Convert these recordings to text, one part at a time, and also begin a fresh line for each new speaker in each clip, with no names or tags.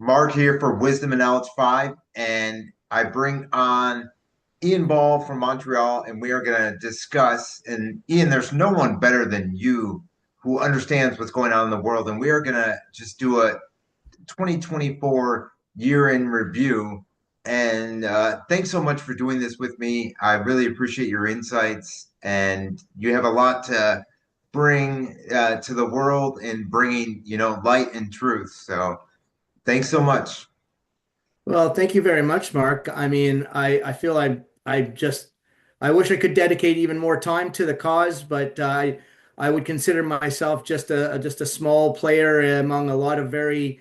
Mark here for Wisdom and Knowledge 5, and I bring on Ian Ball from Montreal, and we are going to discuss. And Ian, there's no one better than you who understands what's going on in the world, and we are going to just do a 2024 year in review. And thanks so much for doing this with me. I really appreciate your insights, and you have a lot to bring to the world in bringing, light and truth. So. Thanks so much.
Well, thank you very much, Mark. I mean, I feel I wish I could dedicate even more time to the cause, but I would consider myself just a small player among a lot of very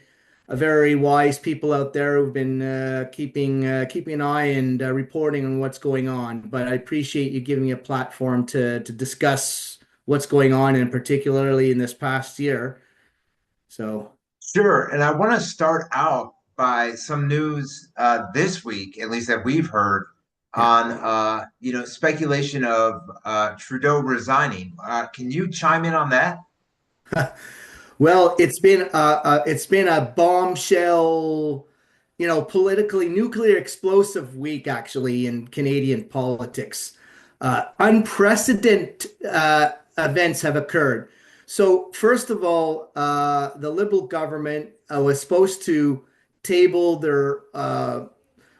wise people out there who've been keeping an eye and reporting on what's going on. But I appreciate you giving me a platform to discuss what's going on, and particularly in this past year. So.
Sure. And I want to start out by some news this week, at least that we've heard
Yeah.
on speculation of Trudeau resigning. Can you chime in on that?
Well, it's been a bombshell, politically nuclear explosive week actually in Canadian politics. Unprecedented events have occurred. So first of all, the Liberal government was supposed to table their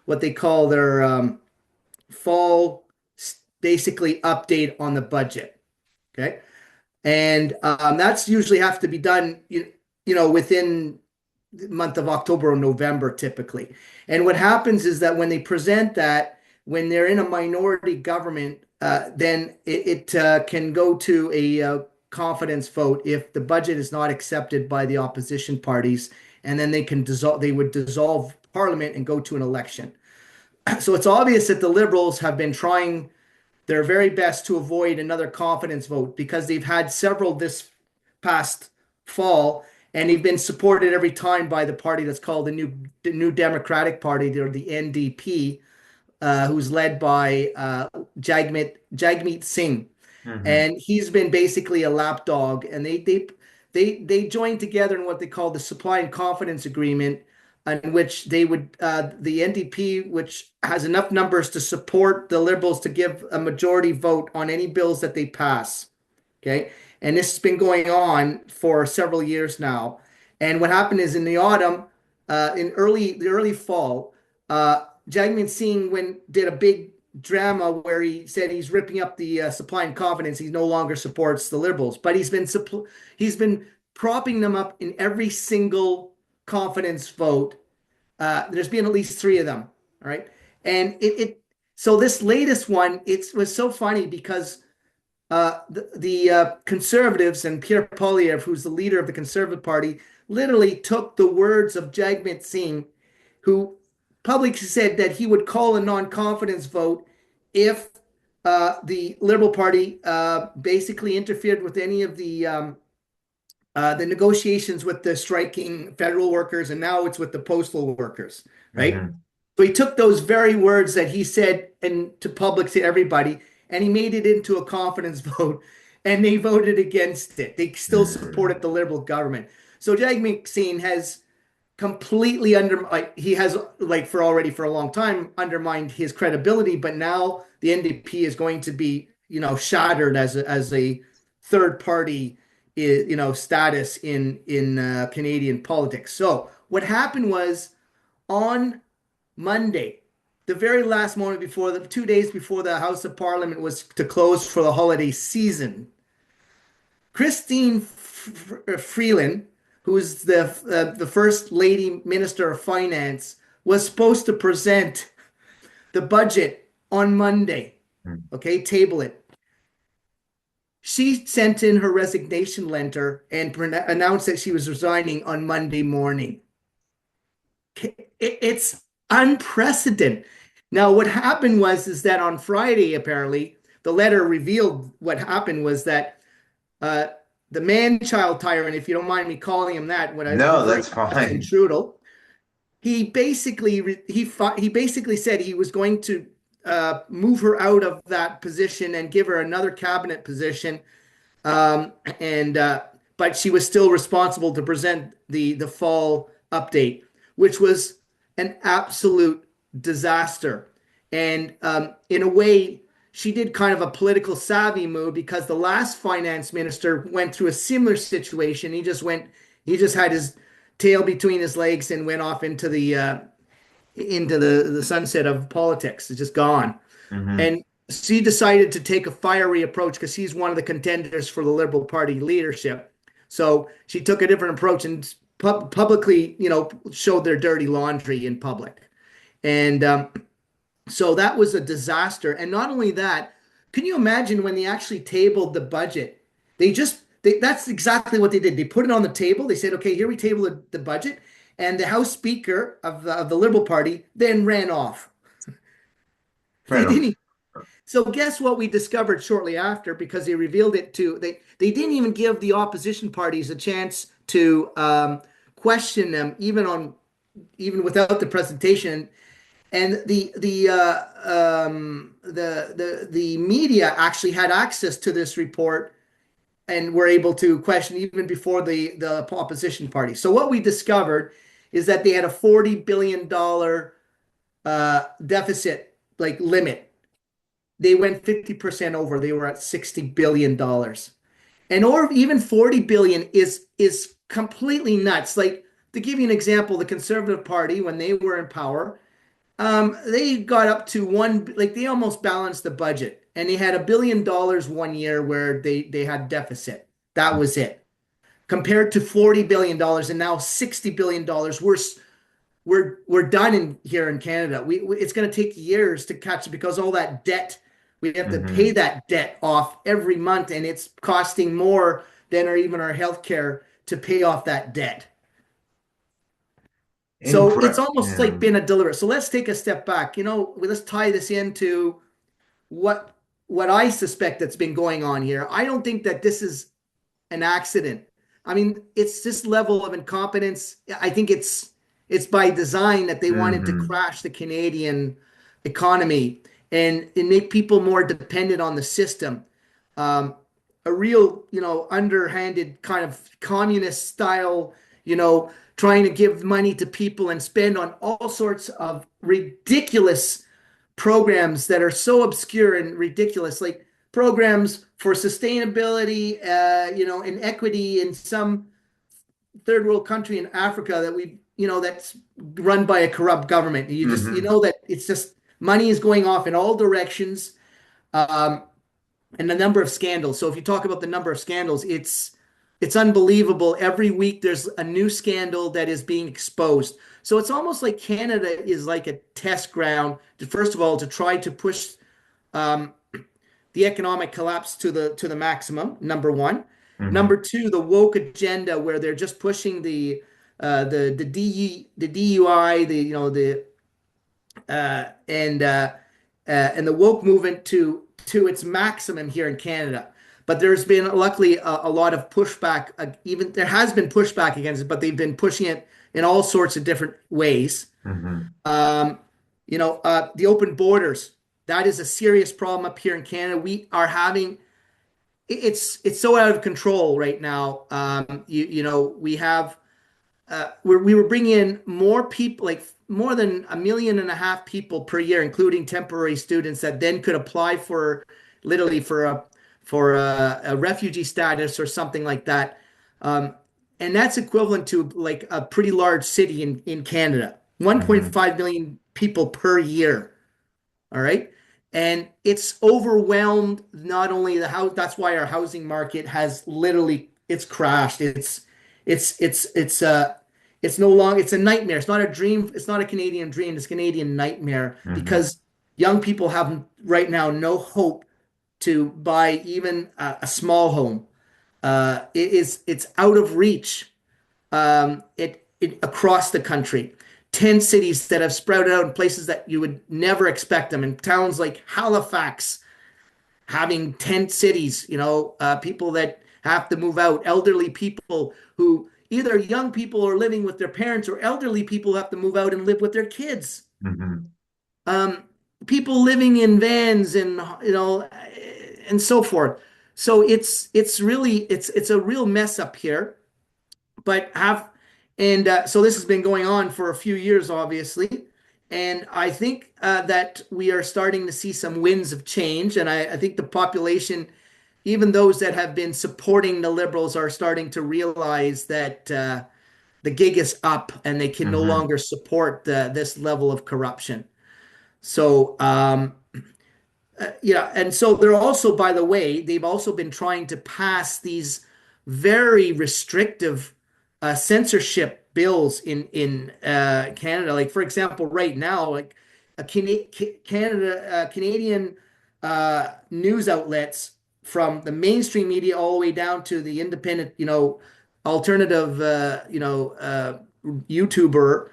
what they call their fall basically update on the budget. Okay. And that's usually have to be done, within the month of October or November typically. And what happens is that when they present that, when they're in a minority government, then it can go to a confidence vote if the budget is not accepted by the opposition parties, and then they would dissolve Parliament and go to an election. So it's obvious that the Liberals have been trying their very best to avoid another confidence vote because they've had several this past fall, and they've been supported every time by the party that's called the New Democratic Party, or the NDP, who's led by Jagmeet Singh,
Hmm.
and he's been basically a lapdog. And they joined together in what they call the Supply and Confidence Agreement, in which they would the NDP, which has enough numbers to support the Liberals to give a majority vote on any bills that they pass. Okay, and this has been going on for several years now. And what happened is in the autumn, in the early fall, Jagmeet Singh did a big drama where he said he's ripping up the Supply and Confidence. He no longer supports the Liberals, but he's been propping them up in every single confidence vote. There's been at least three of them. All right. And so this latest one, it was so funny because the conservatives and Pierre Poilievre, who's the leader of the Conservative Party, literally took the words of Jagmeet Singh, who publicly said that he would call a non-confidence vote if the Liberal Party basically interfered with any of the negotiations with the striking federal workers, and now it's with the postal workers, right?
Hmm.
So he took those very words that he said and to public to everybody, and he made it into a confidence vote, and they voted against it. They still
Hmm.
supported the Liberal government. So Jagmeet Singh has completely he has for a long time undermined his credibility, but now the NDP is going to be shattered as a third party status in Canadian politics. So what happened was on Monday, the very last moment before the 2 days before the House of Parliament was to close for the holiday season, Christine Freeland, who's the first lady minister of finance, was supposed to present the budget on Monday. Okay, table it. She sent in her resignation letter and announced that she was resigning on Monday morning. It's unprecedented. Now, what happened was is that on Friday, apparently, the letter revealed what happened was that uh, the man-child tyrant, if you don't mind me calling him that, when I'm
No,
referring
that's
to Justin
fine.
Trudeau, he basically said he was going to move her out of that position and give her another cabinet position, and but she was still responsible to present the fall update. which was an absolute disaster. And in a way, she did kind of a political savvy move because the last finance minister went through a similar situation. He just had his tail between his legs and went off into the sunset of politics. It's just gone.
Hmm.
And she decided to take a fiery approach because he's one of the contenders for the Liberal Party leadership. So she took a different approach and publicly, showed their dirty laundry in public. And so that was a disaster. And not only that, can you imagine when they actually tabled the budget? That's exactly what they did. They put it on the table. They said, okay, here we table the budget. And the House Speaker of the Liberal Party then ran off.
Fair
They
enough.
didn't. So guess what we discovered shortly after because they revealed it to they didn't even give the opposition parties a chance to question them even without the presentation. And the media actually had access to this report and were able to question even before the opposition party. So what we discovered is that they had a $40 billion deficit like limit. They went 50% over. They were at $60 billion. And or even 40 billion is completely nuts. Like to give you an example, the Conservative Party, when they were in power, they got up to like they almost balanced the budget. And they had $1 billion one year where they had deficit. That was it. Compared to $40 billion and now $60 billion, we're done here in Canada. It's going to take years to catch it because all that debt, we have to pay
Hmm.
that debt off every month, and it's costing more than even our healthcare to pay off that debt. So it's almost
Yeah.
like been a deliberate. So let's take a step back. Let's tie this into what what I suspect that's been going on here. I don't think that this is an accident. I mean, it's this level of incompetence. I think it's by design that they wanted to
Hmm.
crash the Canadian economy and make people more dependent on the system. Um, a real, underhanded kind of communist style, trying to give money to people and spend on all sorts of ridiculous programs that are so obscure and ridiculous, like programs for sustainability, and equity in some third world country in Africa that's run by a corrupt government. You
Hmm.
know that it's just money is going off in all directions, um, and the number of scandals. So if you talk about the number of scandals, it's unbelievable. Every week there's a new scandal that is being exposed. So it's almost like Canada is like a test ground first of all, to try to push um, the economic collapse to the maximum. Number one.
Hmm.
Number two, the woke agenda, where they're just pushing the DUI, and the woke movement to its maximum here in Canada. But there's been luckily a lot of pushback. Even there has been pushback against it, but they've been pushing it in all sorts of different ways.
Hmm.
Um, the open borders, that is a serious problem up here in Canada. We are having it's so out of control right now. We have we were bringing in more people, like more than 1.5 million people per year, including temporary students that then could apply for literally for a refugee status or something like that. Um, and that's equivalent to like a pretty large city in Canada,
Hmm.
1.5 million people per year. All right. And it's overwhelmed not only the house, that's why our housing market has literally it's crashed. It's no longer it's a nightmare. It's not a dream, it's not a Canadian dream, it's a Canadian nightmare
Hmm.
because young people have right now no hope to buy even a small home. It's out of reach it across the country. 10 cities that have sprouted out in places that you would never expect them. In towns like Halifax, having tent cities, people that have to move out, elderly people who either young people are living with their parents or elderly people who have to move out and live with their kids.
Hmm.
Um, People living in vans and so forth. So it's really it's a real mess up here, but have And so this has been going on for a few years, obviously. And I think that we are starting to see some winds of change. And I think the population, even those that have been supporting the Liberals, are starting to realize that the gig is up and they can no
Hmm.
longer support this level of corruption. So, yeah, and so they're also, by the way, they've also been trying to pass these very restrictive censorship bills in Canada. Like, for example, right now, like Canadian news outlets, from the mainstream media all the way down to the independent, alternative, YouTuber,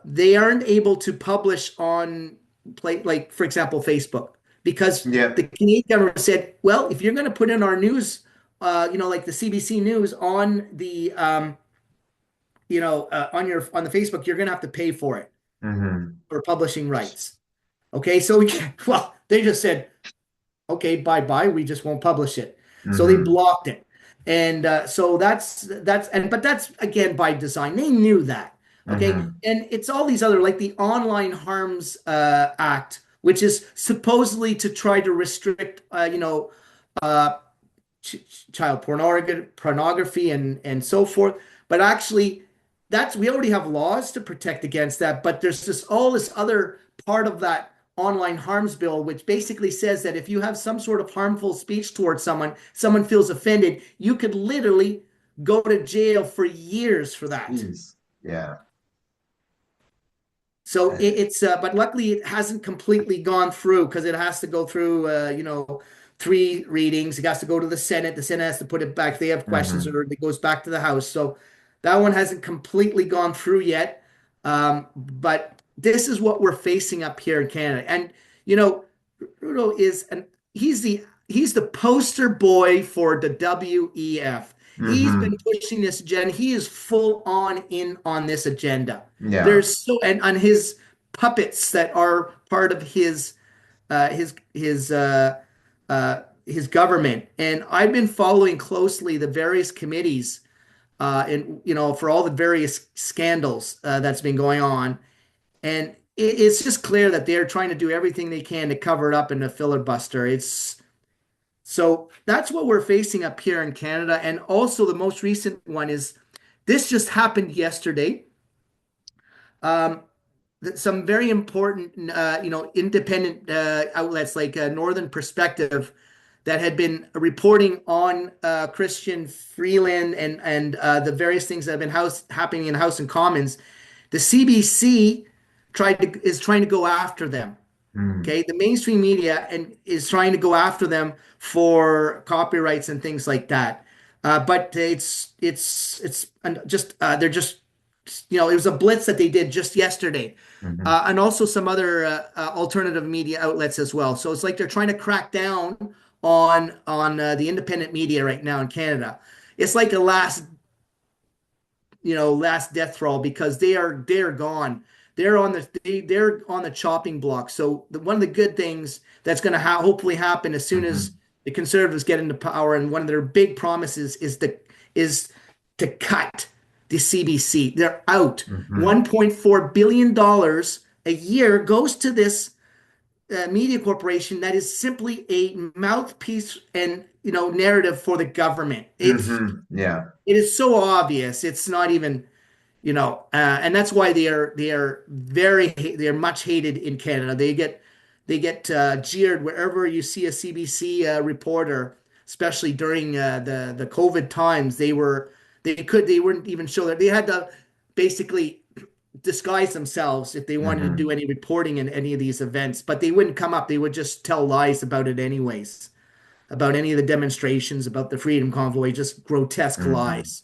they aren't able to publish on like, for example, Facebook, because
Yeah.
the Canadian government said, well, if you're going to put in our news, like the CBC News on the, on the Facebook, you're going to have to pay for it
Hmm.
for publishing rights. Okay, so well, they just said, okay, bye bye. We just won't publish it. So they
Hmm.
blocked it. And so but that's again by design. They knew that. Okay.
Hmm.
And it's all these other, like the Online Harms Act, which is supposedly to try to restrict, uh, child pornography and so forth. But actually, we already have laws to protect against that. But there's just all this other part of that online harms bill, which basically says that if you have some sort of harmful speech towards someone feels offended, you could literally go to jail for years for that.
Jeez. Yeah.
So
Uh,
but luckily it hasn't completely gone through, because it has to go through, three readings. It has to go to the Senate. The Senate has to put it back. If they have questions,
hmm.
or it goes back to the House. So that one hasn't completely gone through yet. But this is what we're facing up here in Canada. And, Trudeau he's the poster boy for the WEF. He's been
Hmm.
pushing this agenda. He is full on in on this agenda.
Yeah.
There's so and on his puppets that are part of his government. And I've been following closely the various committees, and for all the various scandals that's been going on. And it's just clear that they're trying to do everything they can to cover it up in a filibuster. It's So that's what we're facing up here in Canada. And also, the most recent one is this just happened yesterday. Um, some very important, independent outlets like Northern Perspective, that had been reporting on Christian Freeland and the various things that have been happening in House and Commons. The CBC is trying to go after them.
Mm.
Okay, the mainstream media and is trying to go after them for copyrights and things like that. But it's just they're just it was a blitz that they did just yesterday,
Hmm.
and also some other alternative media outlets as well. So it's like they're trying to crack down on the independent media right now in Canada. It's like a last death roll, because they're gone. They're on the chopping block. So one of the good things that's going to hopefully happen as soon as
Hmm.
the Conservatives get into power, and one of their big promises is to cut the CBC. They're out.
Hmm.
$1.4 billion a year goes to this media corporation that is simply a mouthpiece and narrative for the government.
Yeah.
It is so obvious. It's not even, and that's why they are much hated in Canada. They get jeered wherever you see a CBC reporter, especially during the COVID times. They wouldn't even show that. They had to basically disguise themselves if they wanted to do
Hmm.
any reporting in any of these events, but they wouldn't come up. They would just tell lies about it anyways, about any of the demonstrations, about the Freedom Convoy, just grotesque
Hmm.
lies.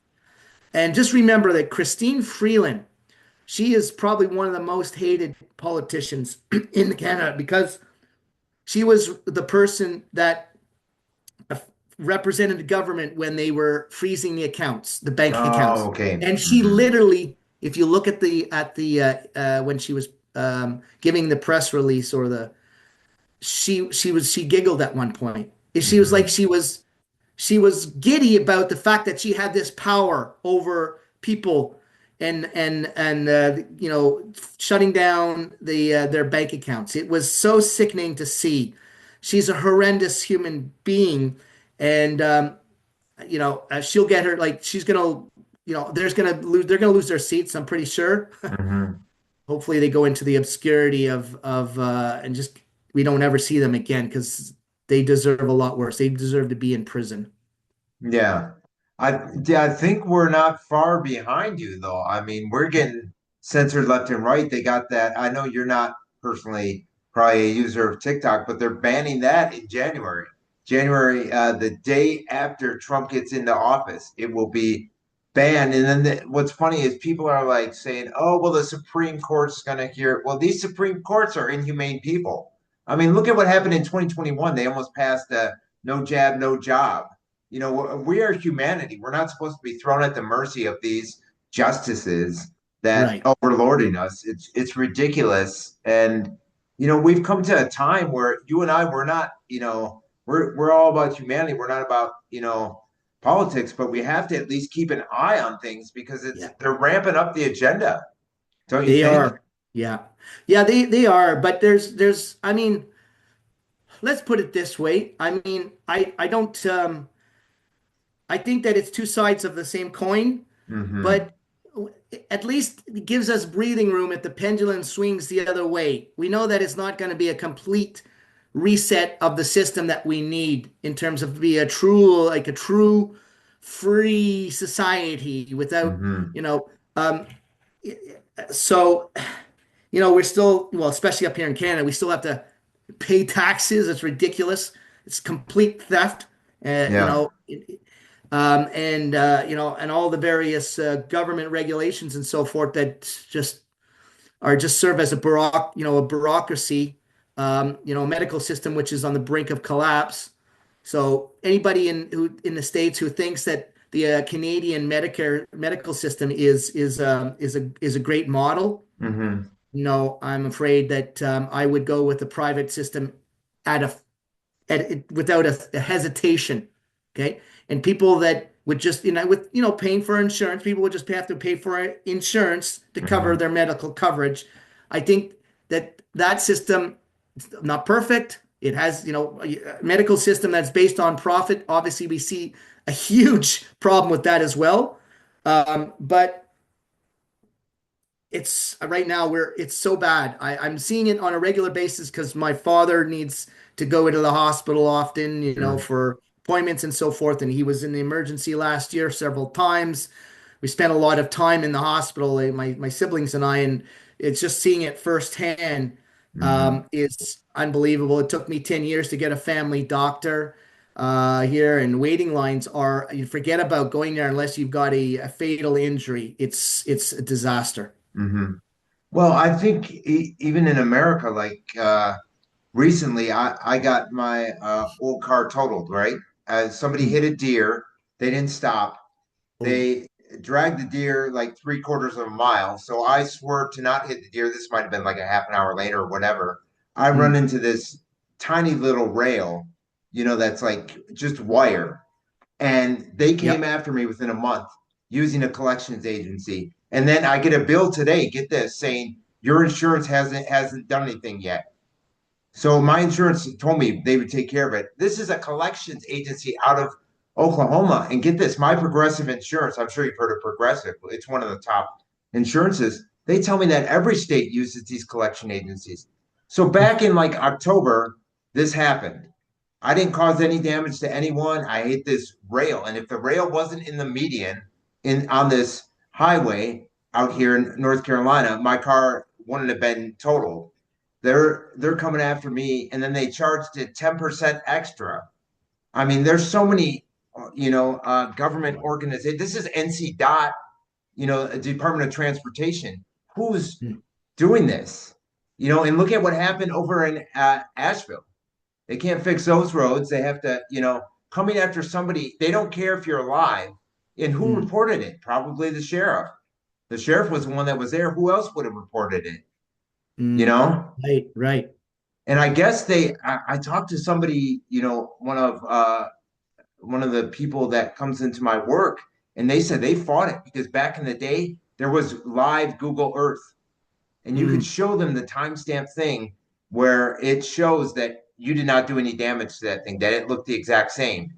And just remember that Christine Freeland, she is probably one of the most hated politicians in Canada, because she was the person that represented the government when they were freezing the accounts, the bank
Oh,
accounts.
okay.
And she
Hmm.
literally, if you look at the when she was giving the press release, or she giggled at one point. She was like
Hmm.
she was giddy about the fact that she had this power over people, and shutting down their bank accounts. It was so sickening to see. She's a horrendous human being, and she'll get her like she's gonna they're gonna lose their seats. I'm pretty sure.
Hmm.
Hopefully, they go into the obscurity of and just we don't ever see them again because they deserve a lot worse. They deserve to be in prison.
Yeah. Yeah, I think we're not far behind you though. I mean, we're getting censored left and right. They got that. I know you're not personally probably a user of TikTok, but they're banning that in January. January, the day after Trump gets into office, it will be banned. And then what's funny is people are like saying, "Oh, well, the Supreme Court's going to hear." Well, these Supreme Courts are inhumane people. I mean, look at what happened in 2021. They almost passed no jab, no job. We are humanity. We're not supposed to be thrown at the mercy of these justices that
Right.
overlording us. It's ridiculous. And we've come to a time where you and I, we're not, we're all about humanity. We're not about, politics, but we have to at least keep an eye on things because
Yeah.
they're ramping up the agenda, don't you
They
think?
are. Yeah. Yeah, they are. But there's I mean, let's put it this way. I mean, I don't I think that it's two sides of the same coin,
Mm-hmm.
but at least it gives us breathing room if the pendulum swings the other way. We know that it's not going to be a complete reset of the system that we need in terms of be a true free society without,
Mm-hmm.
you know, um, so we're still, well, especially up here in Canada, we still have to pay taxes. It's ridiculous. It's complete theft. Uh, you
Yeah.
know, and all the various government regulations and so forth that just serve as a bureaucracy, a medical system which is on the brink of collapse. So anybody in the States who thinks that the Canadian Medicare medical system is a great model,
Mm-hmm.
no, I'm afraid that I would go with the private system at a without a hesitation. Okay. And people that would just, with, paying for insurance, people would just have to pay for insurance to cover
Mm-hmm.
their medical coverage. I think that system is not perfect. It has, a medical system that's based on profit. Obviously, we see a huge problem with that as well. But it's right now where it's so bad. I'm seeing it on a regular basis because my father needs to go into the hospital often, for appointments and so forth. And he was in the emergency last year several times. We spent a lot of time in the hospital, my siblings and I, and it's just seeing it firsthand
Mm-hmm.
is unbelievable. It took me 10 years to get a family doctor here, and waiting lines are, you forget about going there unless you've got a fatal injury. It's a disaster.
Mm-hmm. Well, I think even in America, like recently, I got my old car totaled, right? Somebody
Mm.
hit a deer. They didn't stop.
Oh,
They dragged the deer like three-quarters of a mile. So I swerved to not hit the deer. This might have been like a half an hour later or whatever. I run
mm,
into this tiny little rail, that's like just wire. And they came
yep.
after me within a month using a collections agency. And then I get a bill today, get this, saying your insurance hasn't done anything yet. So my insurance told me they would take care of it. This is a collections agency out of Oklahoma. And get this, my Progressive insurance, I'm sure you've heard of Progressive. It's one of the top insurances. They tell me that every state uses these collection agencies. So back in like October, this happened. I didn't cause any damage to anyone. I hit this rail. And if the rail wasn't in the median in on this highway out here in North Carolina, my car wouldn't have been totaled. They're coming after me, and then they charged it 10% extra. I mean, there's so many, government organizations. This is NC Dot, Department of Transportation. Who's
Mm,
doing this? And look at what happened over in Asheville. They can't fix those roads. They have to, coming after somebody. They don't care if you're alive. And who
mm,
reported it? Probably the sheriff. The sheriff was the one that was there. Who else would have reported it? You
mm.
know?
Right, right.
And I guess I talked to somebody, one of the people that comes into my work, and they said they fought it because back in the day, there was live Google Earth, and you could
Mm.
show them the timestamp thing where it shows that you did not do any damage to that thing, that it looked the exact same.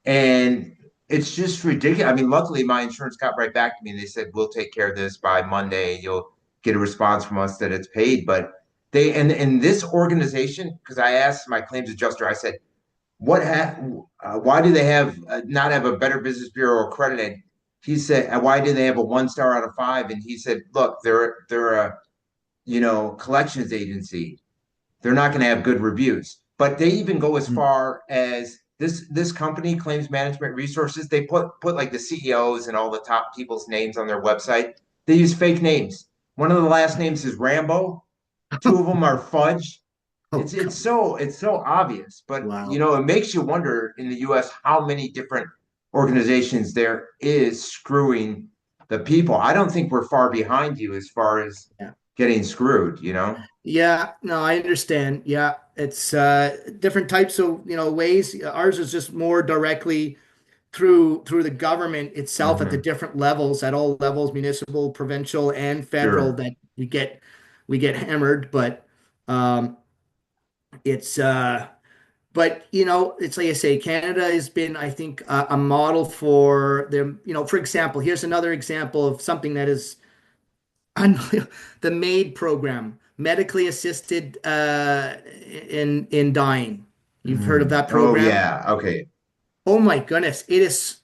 And it's just ridiculous. I mean, luckily my insurance got right back to me and they said, we'll take care of this by Monday. You'll get a response from us that it's paid. But they, and in this organization, because I asked my claims adjuster, I said, why do they have not have a better business bureau accredited? He said, why do they have a 1 star out of 5? And he said, look, they're a, collections agency. They're not going to have good reviews. But they even go as
Mm.
far as this company, Claims Management Resources, they put like the CEOs and all the top people's names on their website. They use fake names. One of the last names is Rambo. Two of them are Fudge.
Oh, come on.
It's so obvious, but
Wow.
it makes you wonder in the US how many different organizations there is screwing the people. I don't think we're far behind you as far as
Yeah.
getting screwed.
Yeah, no, I understand. Yeah, it's different types of, ways. Ours is just more directly through the government itself at the
Hmm.
different levels, at all levels, municipal, provincial, and federal,
Sure.
that we get hammered. But um, it's but it's like I say, Canada has been, I think, a model for them. For example, here's another example of something that is unbelievable. The MAID program, medically assisted in dying. You've heard of
Mm.
that
Oh
program?
yeah. Okay.
Oh my goodness, it is.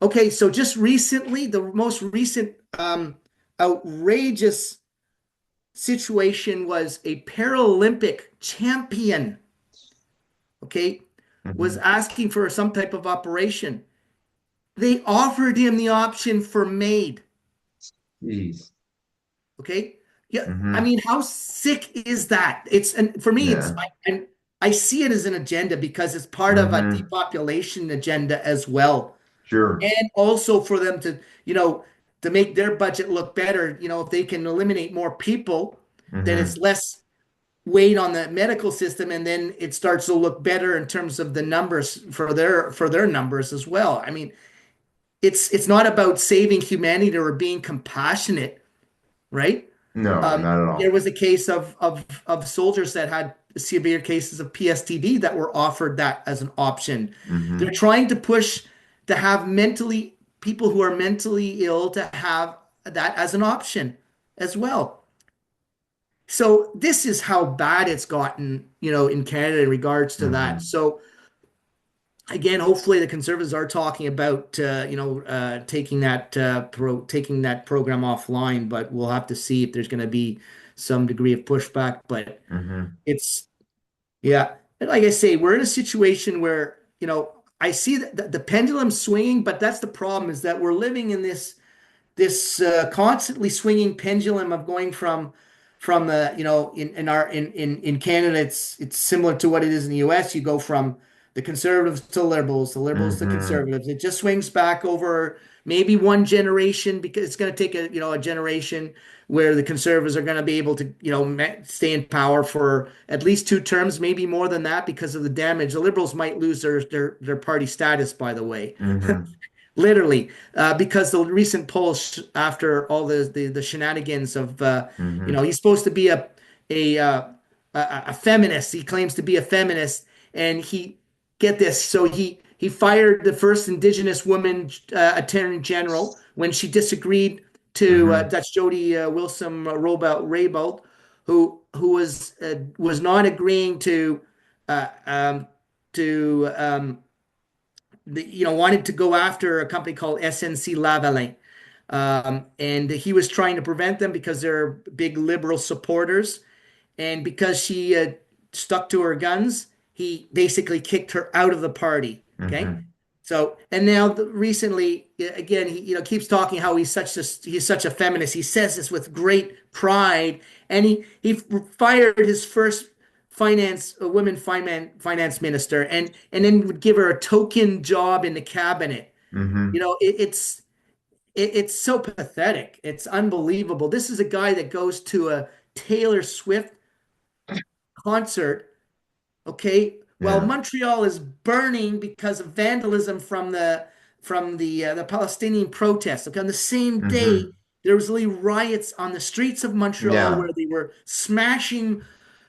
Okay, so just recently, the most recent outrageous situation was a Paralympic champion, okay, was
Hmm.
asking for some type of operation. They offered him the option for MAID,
Jeez.
okay? Yeah, I
Hmm.
mean, how sick is that? And for me,
Yeah.
I see it as an agenda because it's part of a
Hmm.
depopulation agenda as well.
Sure.
And also for them to, to make their budget look better, if they can eliminate more people, then it's
Hmm.
less weight on the medical system, and then it starts to look better in terms of the numbers for their numbers as well. I mean, it's not about saving humanity or being compassionate, right?
No, not at
There
all.
was a case of soldiers that had severe cases of PSTD that were offered that as an option. They're
Hmm.
trying to push to have mentally people who are mentally ill to have that as an option as well. So this is how bad it's gotten, in Canada in regards to that.
Hmm.
So again, hopefully the Conservatives are talking about taking that program offline, but we'll have to see if there's going to be some degree of pushback. But
Hmm.
it's yeah, and like I say, we're in a situation where I see the pendulum swinging, but that's the problem is that we're living in this constantly swinging pendulum of going from the in Canada it's similar to what it is in the US. You go from the conservatives to liberals, the liberals to
Hmm.
conservatives. It just swings back over maybe one generation, because it's going to take a generation where the conservatives are going to be able to stay in power for at least 2 terms, maybe more than that, because of the damage. The liberals might lose their party status, by the way.
Hmm.
Literally, because the recent polls after all the shenanigans of
Hmm.
he's supposed to be a uh, a feminist. He claims to be a feminist, and he get this. So he fired the first Indigenous woman attorney general when she disagreed to
Hmm.
that's Jody Wilson Raybould, who was not agreeing uh, um, to wanted to go after a company called SNC Lavalin. And he was trying to prevent them because they're big liberal supporters. And because she stuck to her guns, he basically kicked her out of the party. Okay.
Hmm.
So, and now recently, again, he keeps talking how he's such a feminist. He says this with great pride, and he fired his first women finance minister, and then would give her a token job in the cabinet.
Hmm.
It's so pathetic. It's unbelievable. This is a guy that goes to a Taylor Swift concert, okay, while
Yeah.
Montreal is burning because of vandalism from the Palestinian protests. Okay, on the same day,
Hmm.
there was literally riots on the streets of Montreal
Yeah.
where they were smashing
Mm.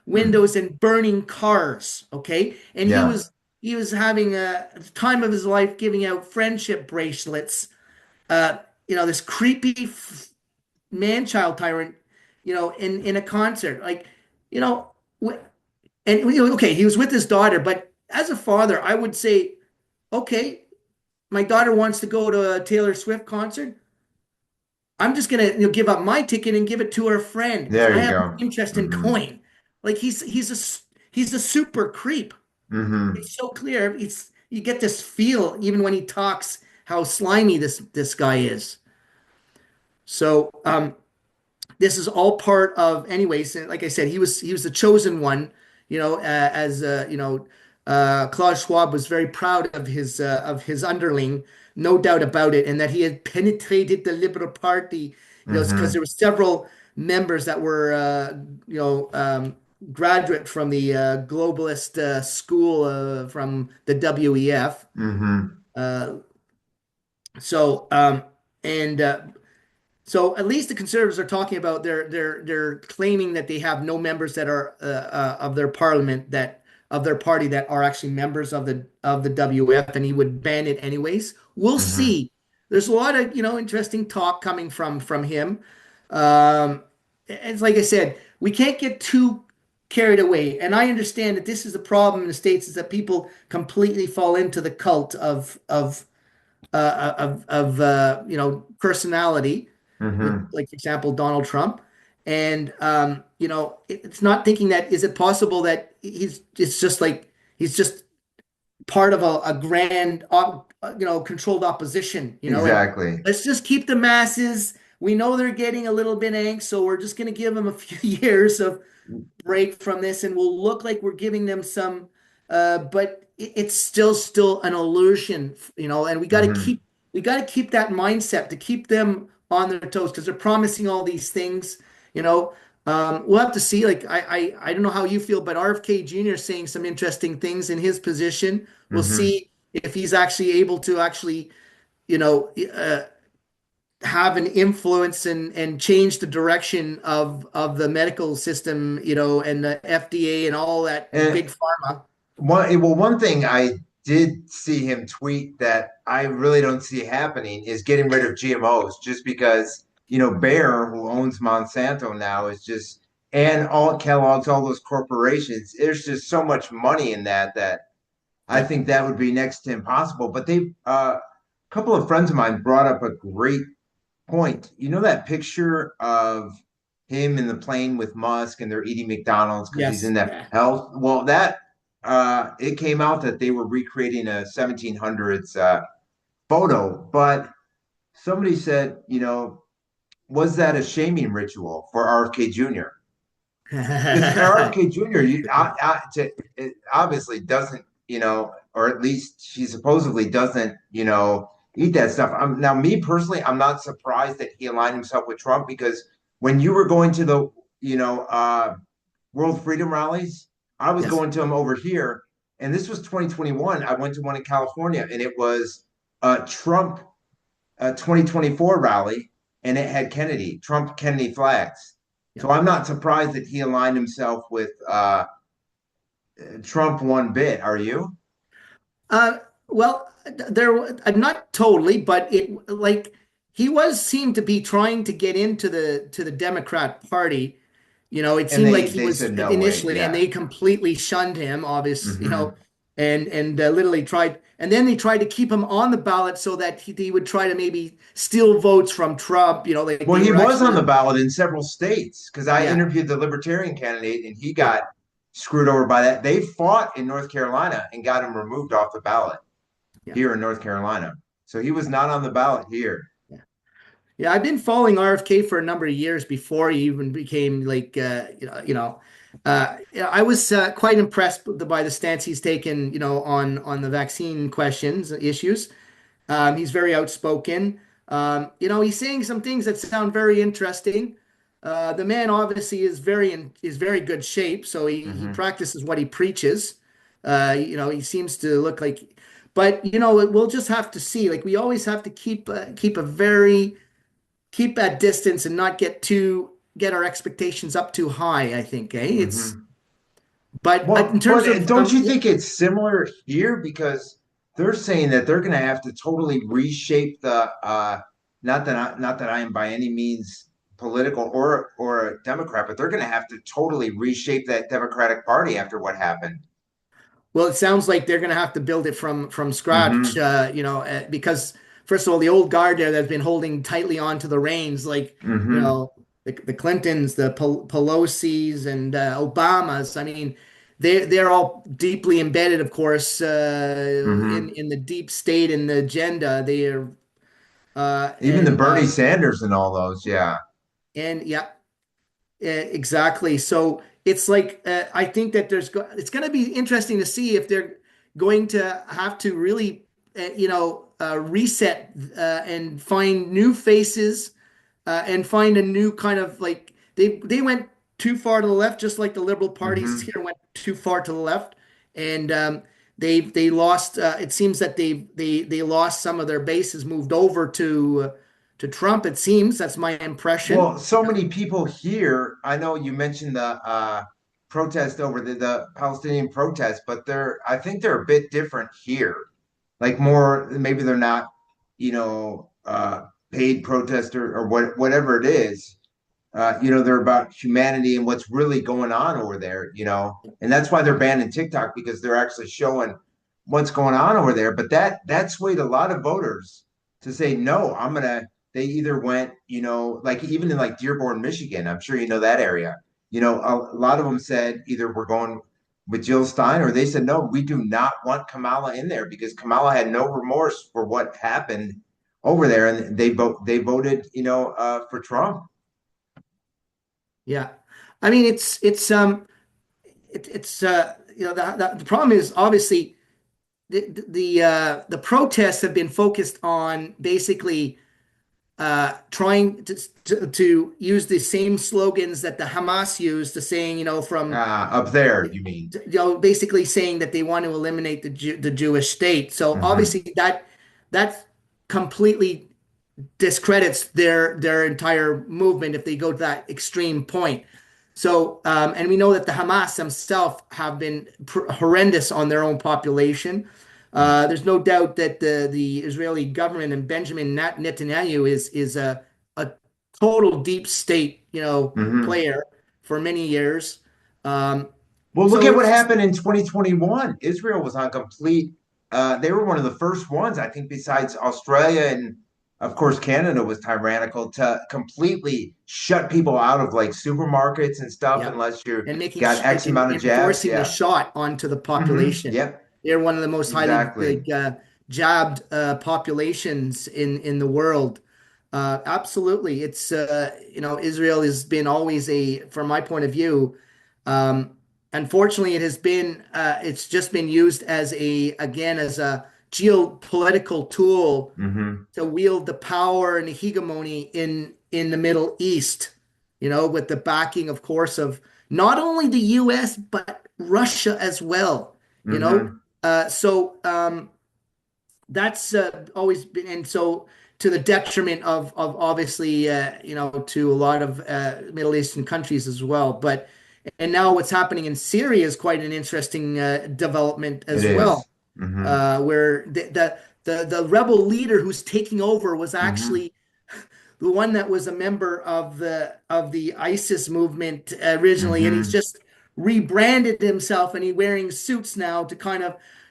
windows and burning cars. Okay, and
Yeah.
he was having a time of his life giving out friendship bracelets. Uh, this creepy man-child tyrant. In a concert, like you know, and okay, he was with his daughter, but as a father, I would say, okay, my daughter wants to go to a Taylor Swift concert. I'm just gonna give up my ticket and give it to her friend because
There
I
you
have
go.
an interest in
Hmm.
coin. Like he's a super creep.
Hmm.
It's so clear. It's you get this feel even when he talks how slimy this guy is. So this is all part of anyways. And like I said, he was the chosen one. As Klaus Schwab was very proud of his underling, no doubt about it, and that he had penetrated the Liberal Party. Because there
Hmm.
were several members that were graduate from the globalist school from the WEF.
Hmm.
Uh, so and so at least the conservatives are talking about they're claiming that they have no members that are of their parliament that of their party that are actually members of the WF, and he would ban it anyways. We'll
Hmm.
see. There's a lot of interesting talk coming from him. Um, it's like I said, we can't get too carried away, and I understand that this is the problem in the States is that people completely fall into the cult of personality with,
Hmm.
like, for example, Donald Trump. And it's not thinking that is it possible that it's just like he's just part of a grand controlled opposition, and
Exactly.
let's just keep the masses. We know they're getting a little bit angst, so we're just going to give them a few years of break from this, and we'll look like we're giving them some but it's still an illusion, and
Hmm.
we got to keep that mindset to keep them on their toes because they're promising all these things. We'll have to see. Like I don't know how you feel, but RFK Jr. is saying some interesting things in his position. We'll
Hmm.
see if he's actually able to actually you know uh, have an influence and change the direction of the medical system, and the FDA and all that
And
big pharma.
one thing I did see him tweet that I really don't see happening is getting rid of GMOs, just because Bayer, who owns Monsanto now, is just and all Kellogg's, all those corporations. There's just so much money in that I
Yeah.
think that would be next to impossible. But a couple of friends of mine brought up a great point. You know that picture of him in the plane with Musk and they're eating McDonald's because he's in
Yes.
that
Yeah.
health. Well, that it came out that they were recreating a 1700s photo, but somebody said, was that a shaming ritual for RFK Jr.? Because RFK Jr. It obviously doesn't, or at least she supposedly doesn't, eat that stuff. Now, me personally, I'm not surprised that he aligned himself with Trump because when you were going to the, World Freedom rallies, I was
Yes.
going to them over here, and this was 2021. I went to one in California, and it was a Trump 2024 rally, and it had Trump Kennedy flags.
Yeah.
So I'm not surprised that he aligned himself with Trump one bit. Are you?
Uh, well, not totally, but it like he was seemed to be trying to get into the Democrat Party. It
And
seemed like he
they
was
said no way.
initially, and
Yeah.
they completely shunned him,
Hmm.
and literally tried, and then they tried to keep him on the ballot so that he would try to maybe steal votes from Trump. Like
Well,
they
he
were
was on the
actually,
ballot in several states because I
yeah,
interviewed the Libertarian candidate and he
yeah,
got screwed over by that. They fought in North Carolina and got him removed off the ballot
yeah.
here in North Carolina. So he was not on the ballot here.
Yeah. Yeah, I've been following RFK for a number of years before he even became like, I was quite impressed by the stance he's taken, on the vaccine questions, issues. He's very outspoken. He's saying some things that sound very interesting. The man obviously is very good shape, so he
Hmm.
practices what he preaches. He seems to look like, but we'll just have to see. Like we always have to keep a very keep that distance and not get our expectations up too high, I think, eh? It's
Hmm.
but in
Well,
terms
but
of
don't you think it's similar here because they're saying that they're going to have to totally reshape the not that I am by any means political or a Democrat, but they're going to have to totally reshape that Democratic Party after what happened.
well, it sounds like they're going to have to build it from scratch,
Hmm.
because first of all, the old guard there that's been holding tightly onto the reins, like
Hmm.
the Clintons, the Pelosi's, and Obamas. I mean, they're all deeply embedded, of course,
Hmm.
in the deep state and the agenda. They are,
Even the Bernie Sanders and all those, yeah.
and yeah, exactly. So it's like I think that it's going to be interesting to see if they're going to have to really, reset and find new faces and find a new kind of like they went too far to the left, just like the liberal parties
Hmm.
here went too far to the left, and they lost. It seems that they lost some of their bases, moved over to Trump. It seems that's my impression.
Well, so many people here. I know you mentioned the protest over the Palestinian protest, but I think they're a bit different here. Like more, maybe they're not, paid protester or whatever it is. They're about humanity and what's really going on over there, and that's why they're banning TikTok because they're actually showing what's going on over there. But that swayed a lot of voters to say no. They either went, like even in like Dearborn, Michigan. I'm sure you know that area. A lot of them said either we're going with Jill Stein or they said no, we do not want Kamala in there because Kamala had no remorse for what happened over there, and they voted, for Trump.
Yeah. I mean, it's the problem is obviously the protests have been focused on basically trying to use the same slogans that the Hamas used, to saying, from
Up there, you mean?
basically saying that they want to eliminate the Jewish state. So
Hmm.
obviously that completely discredits their entire movement if they go to that extreme point. So, and we know that the Hamas themselves have been horrendous on their own population. There's no doubt that the Israeli government and Benjamin Netanyahu is a total deep state,
Hmm.
player for many years. Um,
Well, look
so
at what
it's
happened in 2021. Israel was on complete. They were one of the first ones, I think, besides Australia and, of course, Canada was tyrannical to completely shut people out of like supermarkets and stuff
Yeah,
unless you
and making
got X
and
amount of jabs.
enforcing the
Yeah.
shot onto the
Hmm.
population.
Yep.
They're one of the most highly
Exactly.
jabbed populations in the world. Absolutely, it's Israel has been always from my point of view. Um, Unfortunately, it's just been used as a geopolitical tool
Hmm.
to wield the power and the hegemony in the Middle East, with the backing, of course, of not only the U.S. but Russia as well. You know,
Hmm.
so that's always been, and so to the detriment of obviously, to a lot of Middle Eastern countries as well. But and now what's happening in Syria is quite an interesting development
It
as
is.
well,
Hmm.
where the rebel leader who's taking over was
Hmm.
actually the one that was a member of the ISIS movement originally, and he's
Hmm.
just rebranded himself, and he's wearing suits now to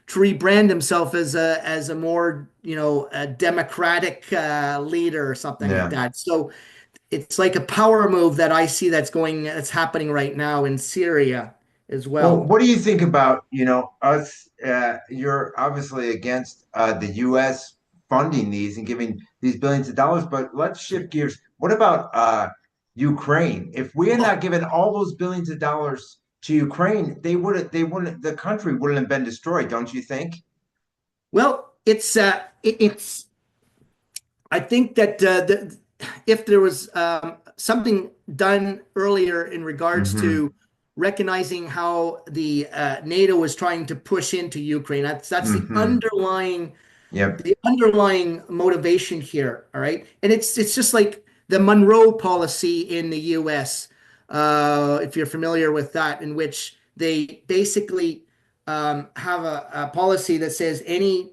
rebrand himself as a more a democratic leader or something like
Yeah.
that. So it's like a power move that I see that's happening right now in Syria as
Well,
well.
what do you think about, us? You're obviously against the U.S. funding these and giving these billions of dollars, but let's shift gears. What about Ukraine? If we had not given all those billions of dollars to Ukraine, the country wouldn't have been destroyed, don't you think?
Well, it's I think that if there was something done earlier in regards
Hmm.
to recognizing how the NATO was trying to push into Ukraine, that's
Hmm. Yep.
the underlying motivation here. All right, and it's just like the Monroe policy in the US, if you're familiar with that, in which they basically have a policy that says any,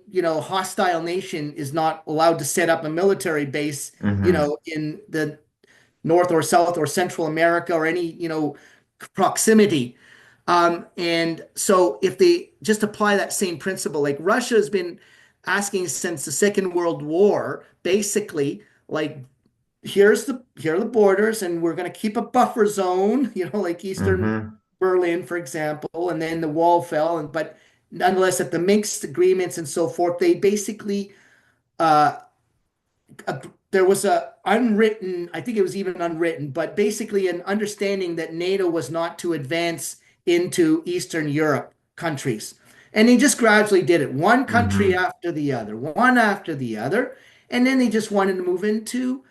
hostile nation is not allowed to set up a military base,
Hmm.
in the North or South or Central America or any, proximity. And so if they just apply that same principle, like Russia has been asking since the Second World War, basically, like here are the borders, and we're going to keep a buffer zone, like Eastern
Hmm.
Berlin, for example, and then the wall fell, and but nonetheless, at the Minsk agreements and so forth, they basically uh, there was a unwritten, I think it was even unwritten, but basically an understanding that NATO was not to advance into Eastern Europe countries. And they just gradually did it, one country
Hmm.
after the other, one after the other. And then they just wanted to move into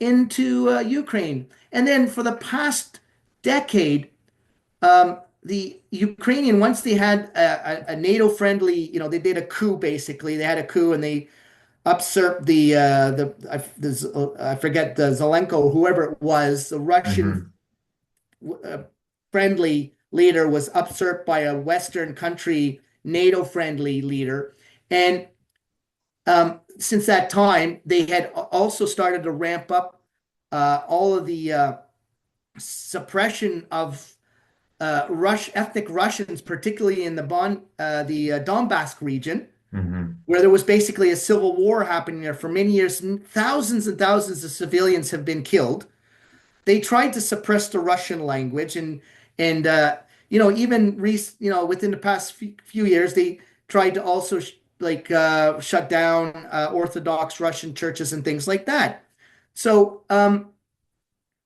Ukraine. And then for the past decade, the Ukrainian, once they had a NATO friendly, they did a coup basically. They had a coup and they usurped I forget the Zelenko, whoever it was, the Russian
Hmm.
uh, friendly leader was usurped by a Western country NATO friendly leader, and since that time they had also started to ramp up all of the suppression of ethnic Russians, particularly in the Donbass region,
Hmm.
where there was basically a civil war happening there for many years. Thousands and thousands of civilians have been killed. They tried to suppress the Russian language, and even within the past few years, they tried to also shut down Orthodox Russian churches and things like that. So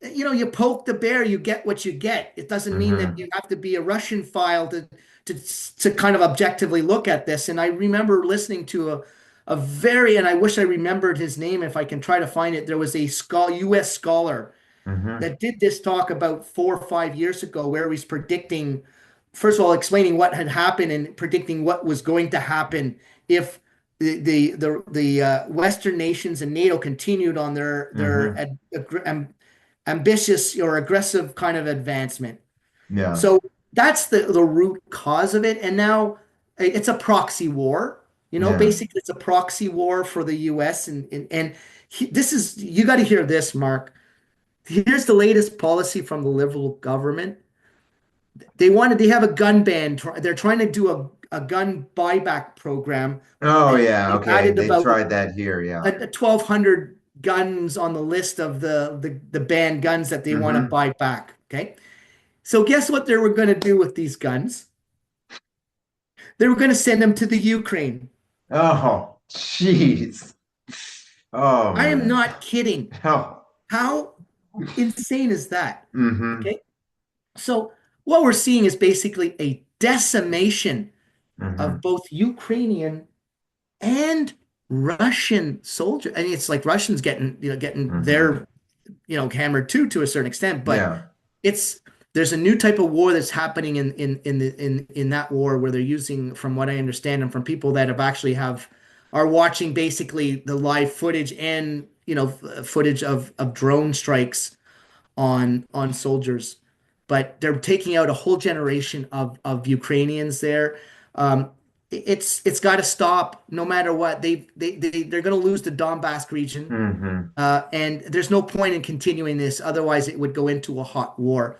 you poke the bear, you get what you get. It doesn't mean that
Hmm.
you have to be a Russian file to kind of objectively look at this. And I remember listening to a very, and I wish I remembered his name if I can try to find it. There was a U.S. scholar
Hmm.
that did this talk about 4 or 5 years ago, where he's predicting, first of all, explaining what had happened and predicting what was going to happen if the Western nations and NATO continued on their
Hmm.
ambitious or aggressive kind of advancement.
Yeah.
So that's the root cause of it. And now it's a proxy war.
Yeah.
Basically, it's a proxy war for the US. This is, you got to hear this, Mark. Here's the latest policy from the Liberal government. They have a gun ban. They're trying to do a gun buyback program.
Oh,
And
yeah.
they've
Okay.
added
They
about
tried that here. Yeah.
1,200 guns on the list of the banned guns that they want to
Hmm.
buy back. Okay. So guess what they were going to do with these guns? They were going to send them to the Ukraine.
Oh, jeez. Oh,
I am
man.
not kidding.
Oh.
How insane is that?
Hmm.
Okay. So what we're seeing is basically a decimation of
Hmm.
both Ukrainian and Russian soldiers. I mean, it's like Russians getting
Hmm.
their, hammered too to a certain extent, but
Yeah.
it's there's a new type of war that's happening in that war where they're using, from what I understand, and from people that have actually are watching basically the live footage and footage of drone strikes on soldiers, but they're taking out a whole generation of Ukrainians there. Um, it's got to stop no matter what. They're going to lose the Donbass region,
Hmm.
and there's no point in continuing this. Otherwise, it would go into a hot war.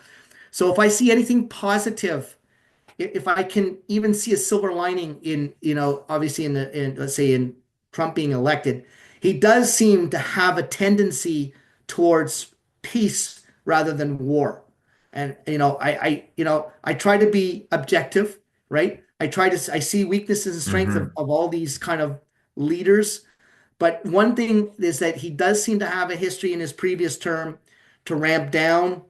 So if I see anything positive, if I can even see a silver lining in, obviously in let's say in Trump being elected, he does seem to have a tendency towards peace rather than war. And I try to be objective, right? I see weaknesses and strengths of,
Hmm.
of all these kind of leaders. But one thing is that he does seem to have a history in his previous term to ramp down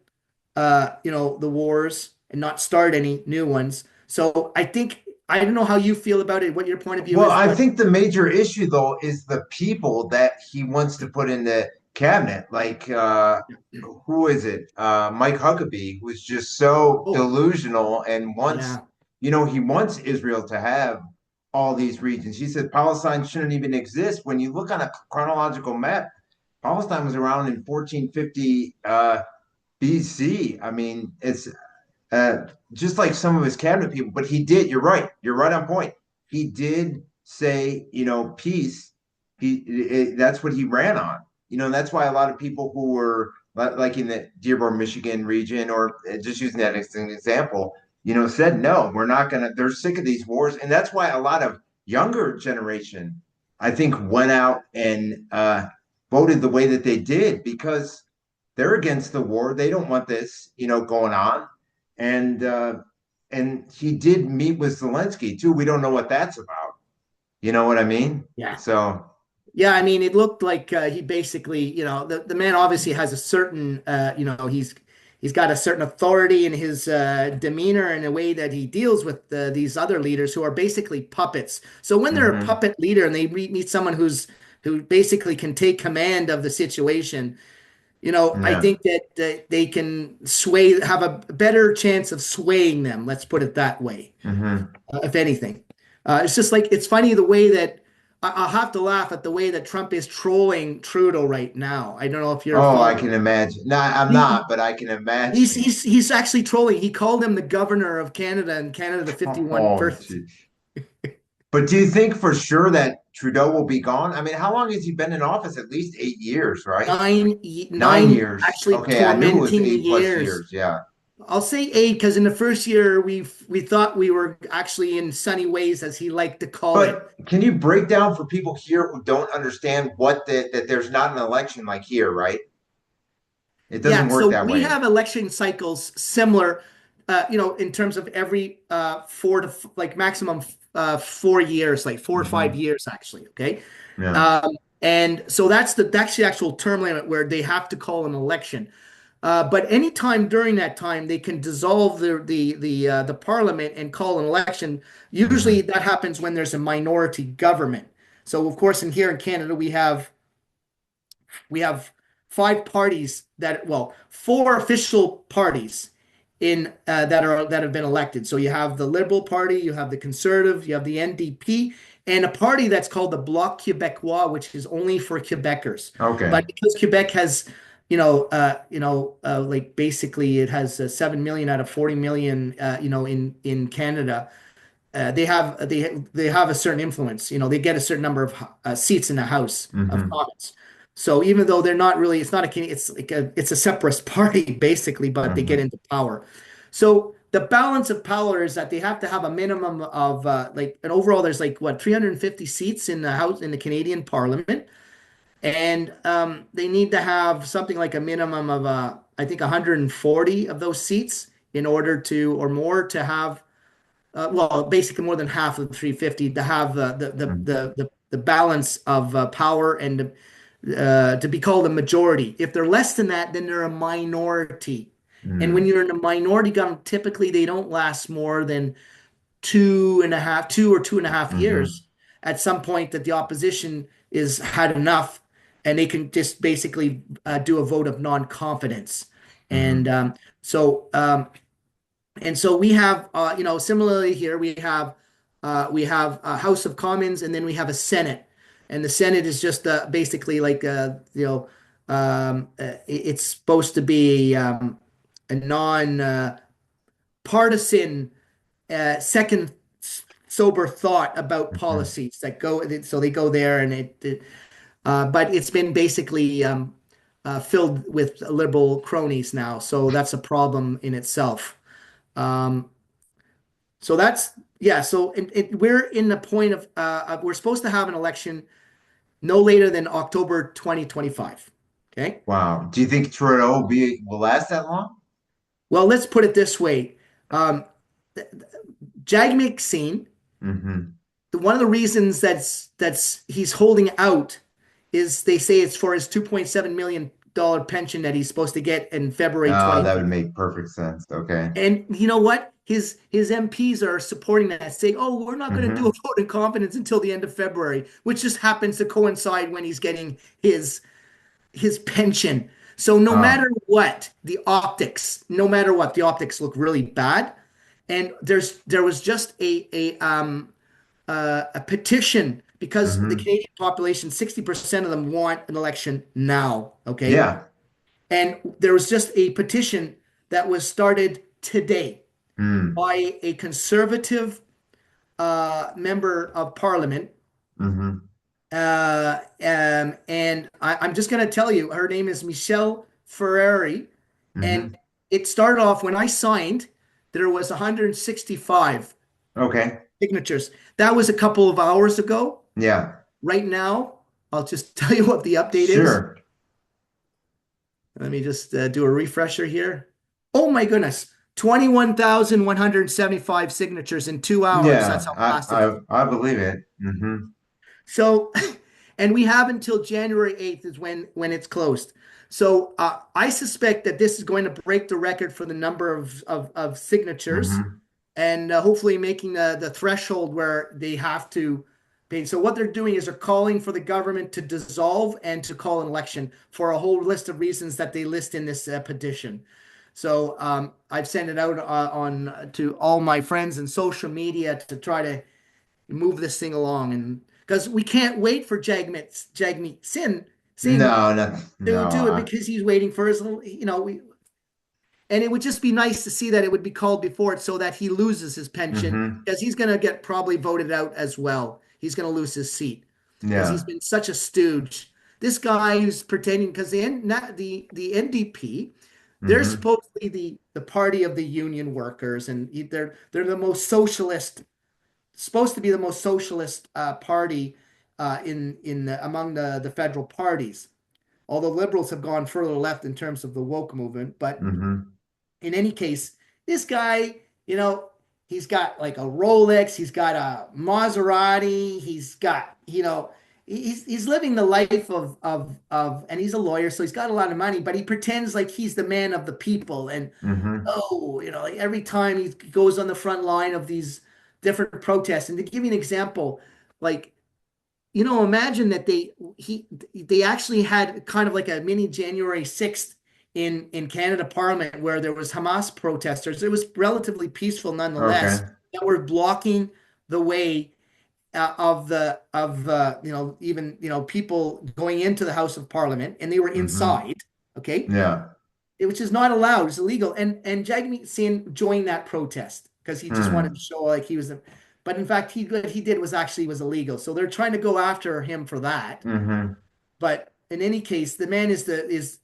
the wars and not start any new ones. So I don't know how you feel about it, what your point of view
Well,
is,
I
but
think the major issue though is the people that he wants to put in the cabinet. Like who is it? Mike Huckabee, who's just so
oh,
delusional and wants,
yeah.
he wants Israel to have all these regions. He said Palestine shouldn't even exist. When you look on a chronological map, Palestine was around in 1450 BC. I mean, it's just like some of his cabinet people, but he did. You're right on point. He did say, peace. That's what he ran on. And that's why a lot of people who were like in the Dearborn, Michigan region, or just using that as an example, said no, we're not gonna. They're sick of these wars, and that's why a lot of younger generation, I think, went out and voted the way that they did because they're against the war. They don't want this, going on. And and he did meet with Zelensky too. We don't know what that's about. You know what I mean?
Yeah.
So,
Yeah, I mean, it looked like he basically, the man obviously has a certain, he's got a certain authority in his demeanor and the way that he deals with these other leaders who are basically puppets. So when they're a
hmm
puppet leader and they meet someone who basically can take command of the situation, I
yeah.
think that they can have a better chance of swaying them. Let's put it that way,
hmm
if anything. It's just like it's funny the way that I'll have to laugh at the way that Trump is trolling Trudeau right now. I don't know if you're
Oh, I
following.
can imagine. No, I'm not,
He,
but I can
he's
imagine.
he's he's actually trolling. He called him the governor of Canada and Canada the 51
Oh,
first
geez. But do you think for sure that Trudeau will be gone? I mean, how long has he been in office? At least 8 years, right? 9 years.
actually
Okay, I knew it was
tormenting
8+ years.
years.
Yeah.
I'll say eight because in the first year we thought we were actually in sunny ways, as he liked to call it.
But can you break down for people here who don't understand that there's not an election like here, right? It doesn't
Yeah,
work
so
that
we
way.
have election cycles similar, in terms of every like maximum 4 years, like 4 or 5
hmm
years actually. Okay.
Yeah.
And so that's the actual term limit where they have to call an election. But anytime during that time, they can dissolve the parliament and call an election. Usually
hmm
that happens when there's a minority government. So of course, in here in Canada, we have five parties four official parties in that have been elected. So you have the Liberal Party, you have the Conservative, you have the NDP, and a party that's called the Bloc Québécois, which is only for Quebecers.
Okay.
But because Quebec has, like basically it has 7 million out of 40 million, in Canada. They have a certain influence. They get a certain number of seats in the House of
hmm
Commons. So even though they're not really, it's not a, it's a separatist party basically, but they get
hmm
into power. So the balance of power is that they have to have a minimum of and overall there's like what 350 seats in the House in the Canadian Parliament, and they need to have something like a minimum of I think 140 of those seats in order to or more to have basically more than half of the 350 to have the balance of power and to be called a majority. If they're less than that, then they're a minority. And when
hmm
you're in a minority government, typically they don't last more than 2 or 2.5 years. At some point, that the opposition is had enough, and they can just basically do a vote of non-confidence. And
hmm
so we have, similarly here we have a House of Commons, and then we have a Senate, and the Senate is just basically like it's supposed to be a non-partisan second sober thought about
hmm
policies that go. So they go there, and but it's been basically filled with liberal cronies now, so that's a problem in itself. Um, So that's yeah. So we're in the point of we're supposed to have an election no later than October 2025. Okay.
Wow. Do you think Trudeau will last that long?
Well, let's put it this way. Um, Jagmeet Singh,
hmm
one of the reasons that's he's holding out is they say it's for his $2.7 million pension that he's supposed to get in February
That would
2020.
make perfect sense. Okay.
And you know what? His MPs are supporting that, saying, "Oh, we're not going to do a
hmm
vote in confidence until the end of February," which just happens to coincide when he's getting his pension. So
Oh.
no matter what, the optics look really bad. And there was just a petition because the
Hmm.
Canadian population, 60% of them want an election now. Okay.
Yeah.
And there was just a petition that was started today
Mm.
by a conservative member of parliament.
Hmm.
And I'm just going to tell you, her name is Michelle Ferrari. And
Hmm.
it started off when I signed, there was 165
Okay.
signatures. That was a couple of hours ago.
Yeah.
Right now, I'll just tell you what the update is.
Sure.
Let me just do a refresher here. Oh my goodness. 21,175 signatures in 2 hours. That's
Yeah.
how
I
fast it is.
I I believe it. Hmm.
So, and we have until January 8th is when it's closed. So I suspect that this is going to break the record for the number of signatures
Hmm.
and hopefully making the threshold where they have to pay. So what they're doing is they're calling for the government to dissolve and to call an election for a whole list of reasons that they list in this petition. So I've sent it out on to all my friends and social media to try to move this thing along, and because we can't wait for Jagmeet Singh
No, no,
to
no.
do it because he's waiting for his, and it would just be nice to see that it would be called before it so that he loses his pension
Hmm.
because he's going to get probably voted out as well. He's going to lose his seat because he's
Yeah.
been such a stooge. This guy who's pretending because the NDP, they're
Hmm.
supposedly the party of the union workers, and they're the most socialist, supposed to be the most socialist party among the federal parties. Although liberals have gone further left in terms of the woke movement, but
Hmm.
in any case, this guy, he's got like a Rolex, he's got a Maserati, he's got, he's living the life and he's a lawyer, so he's got a lot of money, but he pretends like he's the man of the people. And
Hmm.
oh, like every time he goes on the front line of these different protests, and to give you an example, like imagine that they actually had kind of like a mini January 6th in Canada Parliament where there was Hamas protesters. It was relatively peaceful nonetheless,
Okay.
that were blocking the way of even people going into the House of Parliament, and they were
Hmm.
inside. Okay,
Yeah.
which is not allowed. It's illegal. And Jagmeet Singh joined that protest because he just wanted to
Hmm.
show like he was but in fact he what he did was illegal. So they're trying to go after him for that.
Hmm.
But in any case, the man is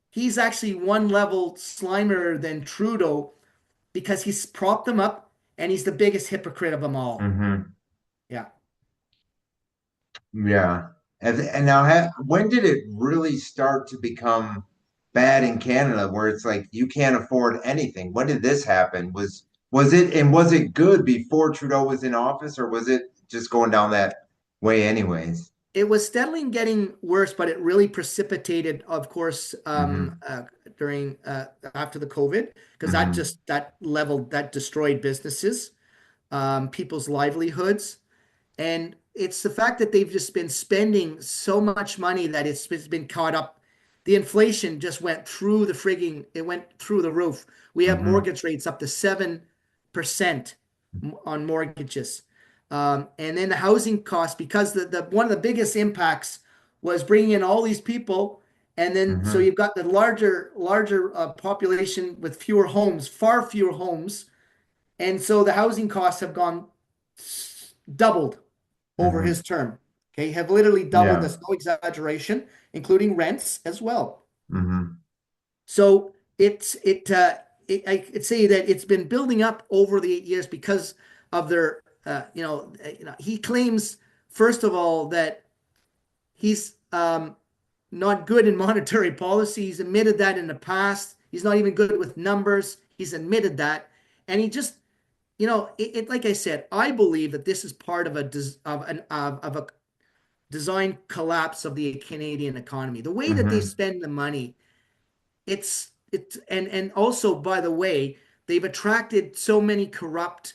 he's actually one level slimier than Trudeau because he's propped them up and he's the biggest hypocrite of them all.
Hmm.
Yeah.
Yeah. And now, when did it really start to become bad in Canada, where it's like you can't afford anything? When did this happen? Was it good before Trudeau was in office, or was it just going down that way anyways?
It was steadily getting worse, but it really precipitated, of course,
Hmm.
during after the COVID, because
Hmm.
that destroyed businesses, people's livelihoods, and it's the fact that they've just been spending so much money that it's been caught up. The inflation just went through it went through the roof. We have
Hmm.
mortgage rates up to 7% on mortgages. And then the housing costs, because the one of the biggest impacts was bringing in all these people, and then so
Hmm.
you've got the larger population with fewer homes, far fewer homes, and so the housing costs have gone doubled over
Hmm.
his term. Okay, have literally doubled.
Yeah.
That's no exaggeration, including rents as well.
Hmm.
So I could say that it's been building up over the 8 years because of their he claims first of all that he's not good in monetary policy. He's admitted that in the past. He's not even good with numbers. He's admitted that, and he just like I said, I believe that this is part of a design collapse of the Canadian economy. The way that they
Hmm.
spend the money, and also by the way, they've attracted so many corrupt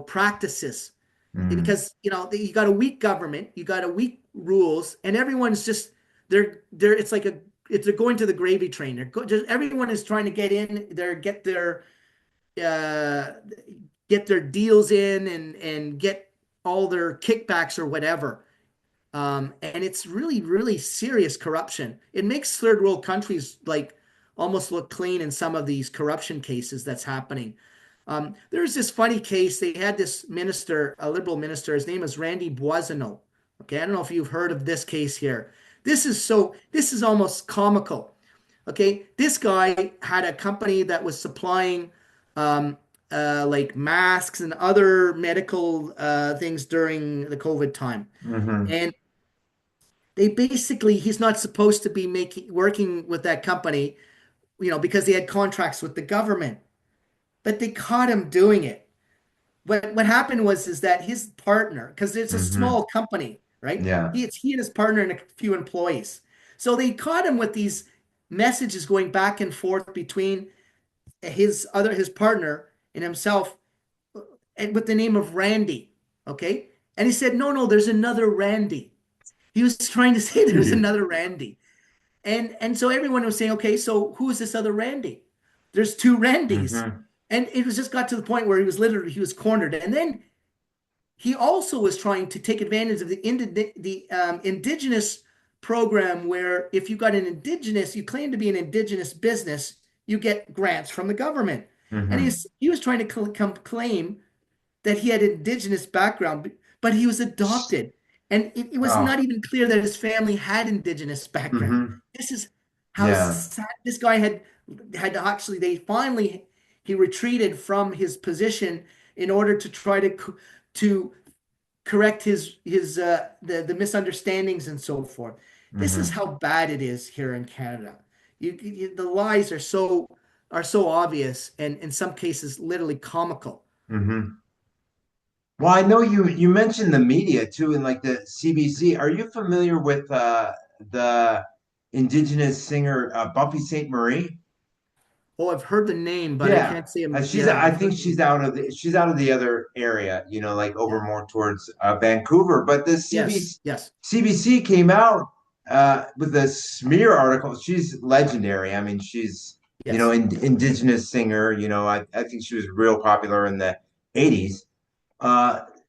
practices
Hmm.
because you got a weak government, you got a weak rules, and everyone's just they're it's like they're going to the gravy train. Just everyone is trying to get in there, uh, get their deals in and get. all their kickbacks or whatever. And it's really, really serious corruption. It makes third world countries like almost look clean in some of these corruption cases that's happening. There's this funny case. They had this minister, a liberal minister. His name is Randy Boissonneau. Okay, I don't know if you've heard of this case here. This is almost comical. Okay, this guy had a company that was supplying like masks and other medical things during the COVID time.
Mm-hmm.
And they basically, he's not supposed to be working with that company, because they had contracts with the government, but they caught him doing it. What happened was is that his partner, because it's a
Mm-hmm.
small company, right?
Yeah.
It's he and his partner and a few employees. So they caught him with these messages going back and forth between his partner and himself, and with the name of Randy. Okay. And he said, no, there's another Randy. He was trying to say there's
Jeez.
another Randy. And so everyone was saying, okay, so who is this other Randy? There's two Randys.
Mm-hmm.
And it was just got to the point where he was cornered. And then he also was trying to take advantage of the indigenous program, where if you claim to be an indigenous business, you get grants from the government. And
Mm-hmm.
he was trying to claim that he had indigenous background, but he was adopted. And it was
Oh.
not even clear that his family had indigenous background.
Mm-hmm.
This is how
Yeah.
sad this guy had actually, he retreated from his position in order to try to correct the misunderstandings and so forth. This is
Mm-hmm.
how bad it is here in Canada. The lies are so obvious, and in some cases literally comical.
Mm-hmm. Well, I know you mentioned the media too, in like the CBC. Are you familiar with the indigenous singer Buffy Sainte Marie?
Oh, I've heard the name, but I
Yeah.
can't say
She's
yeah,
I
I've
think
heard the
she's out of the other area, like over
yeah.
more towards Vancouver. But the
Yes,
CBC
yes,
CBC came out with a smear article. She's legendary. I mean, she's
yes.
indigenous singer. I think she was real popular in the 80s.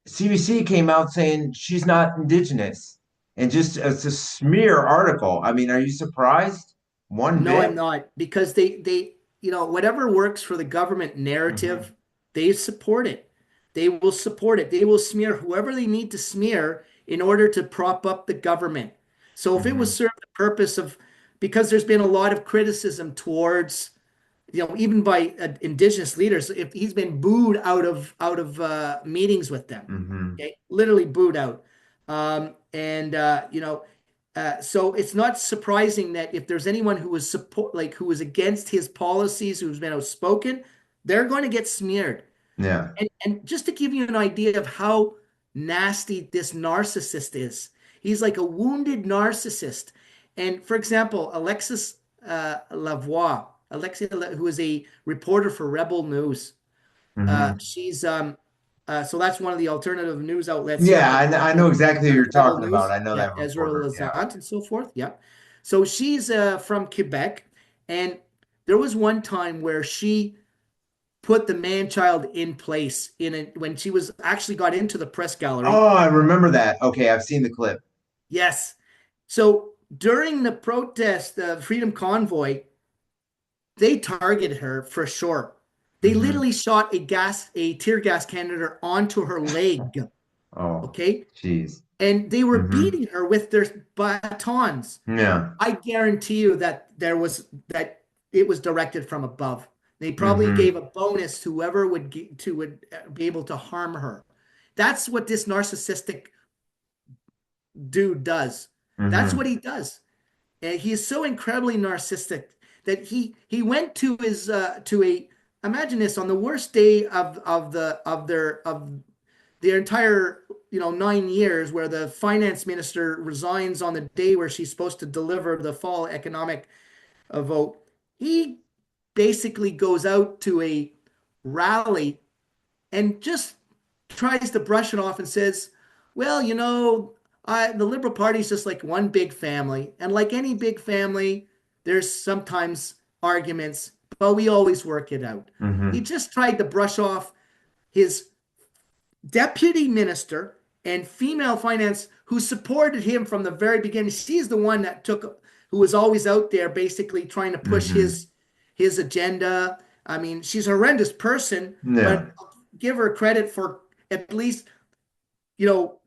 CBC came out saying she's not indigenous, and just it's a smear article. I mean, are you surprised one
No, I'm
bit?
not, because whatever works for the government
Hmm.
narrative, they support it. They will support it. They will smear whoever they need to smear in order to prop up the government. So if it was
Hmm.
served the purpose of, because there's been a lot of criticism towards, even by indigenous leaders, if he's been booed out of meetings with them,
Hmm.
okay, literally booed out, and so it's not surprising that if there's anyone who was against his policies, who's been outspoken, they're going to get smeared.
Yeah.
And just to give you an idea of how nasty this narcissist is, he's like a wounded narcissist. And for example, Alexis Lavoie, who is a reporter for Rebel News,
Hmm.
so that's one of the alternative news outlets here
Yeah,
that
I know exactly who you're
Rebel
talking about.
News,
I know
yeah,
that
Ezra
reporter. Yeah.
Lazant and so forth, yeah. So she's from Quebec, and there was one time where she put the man child in place when she was actually got into the press gallery.
Oh, I remember that. Okay, I've seen the clip.
Yes. So during the protest, the Freedom Convoy, they targeted her for sure. They
Hmm.
literally shot a tear gas canister onto her leg.
Oh,
Okay.
jeez.
And they were
Hmm.
beating her with their batons.
Yeah.
I guarantee you that it was directed from above. They probably gave
Hmm.
a bonus to whoever would be able to harm her. That's what this narcissistic dude does. That's what
Hmm.
he does. And he is so incredibly narcissistic that he went to his to a imagine this on the worst day of their entire 9 years, where the finance minister resigns on the day where she's supposed to deliver the fall economic vote. He basically goes out to a rally and just tries to brush it off and says, well, the Liberal Party is just like one big family. And like any big family, there's sometimes arguments, but we always work it out. He
Hmm.
just tried to brush off his deputy minister and female finance who supported him from the very beginning. She's the one that who was always out there basically trying to push
Hmm.
his agenda. I mean, she's a horrendous person,
Yeah.
but give her credit for at least, you know,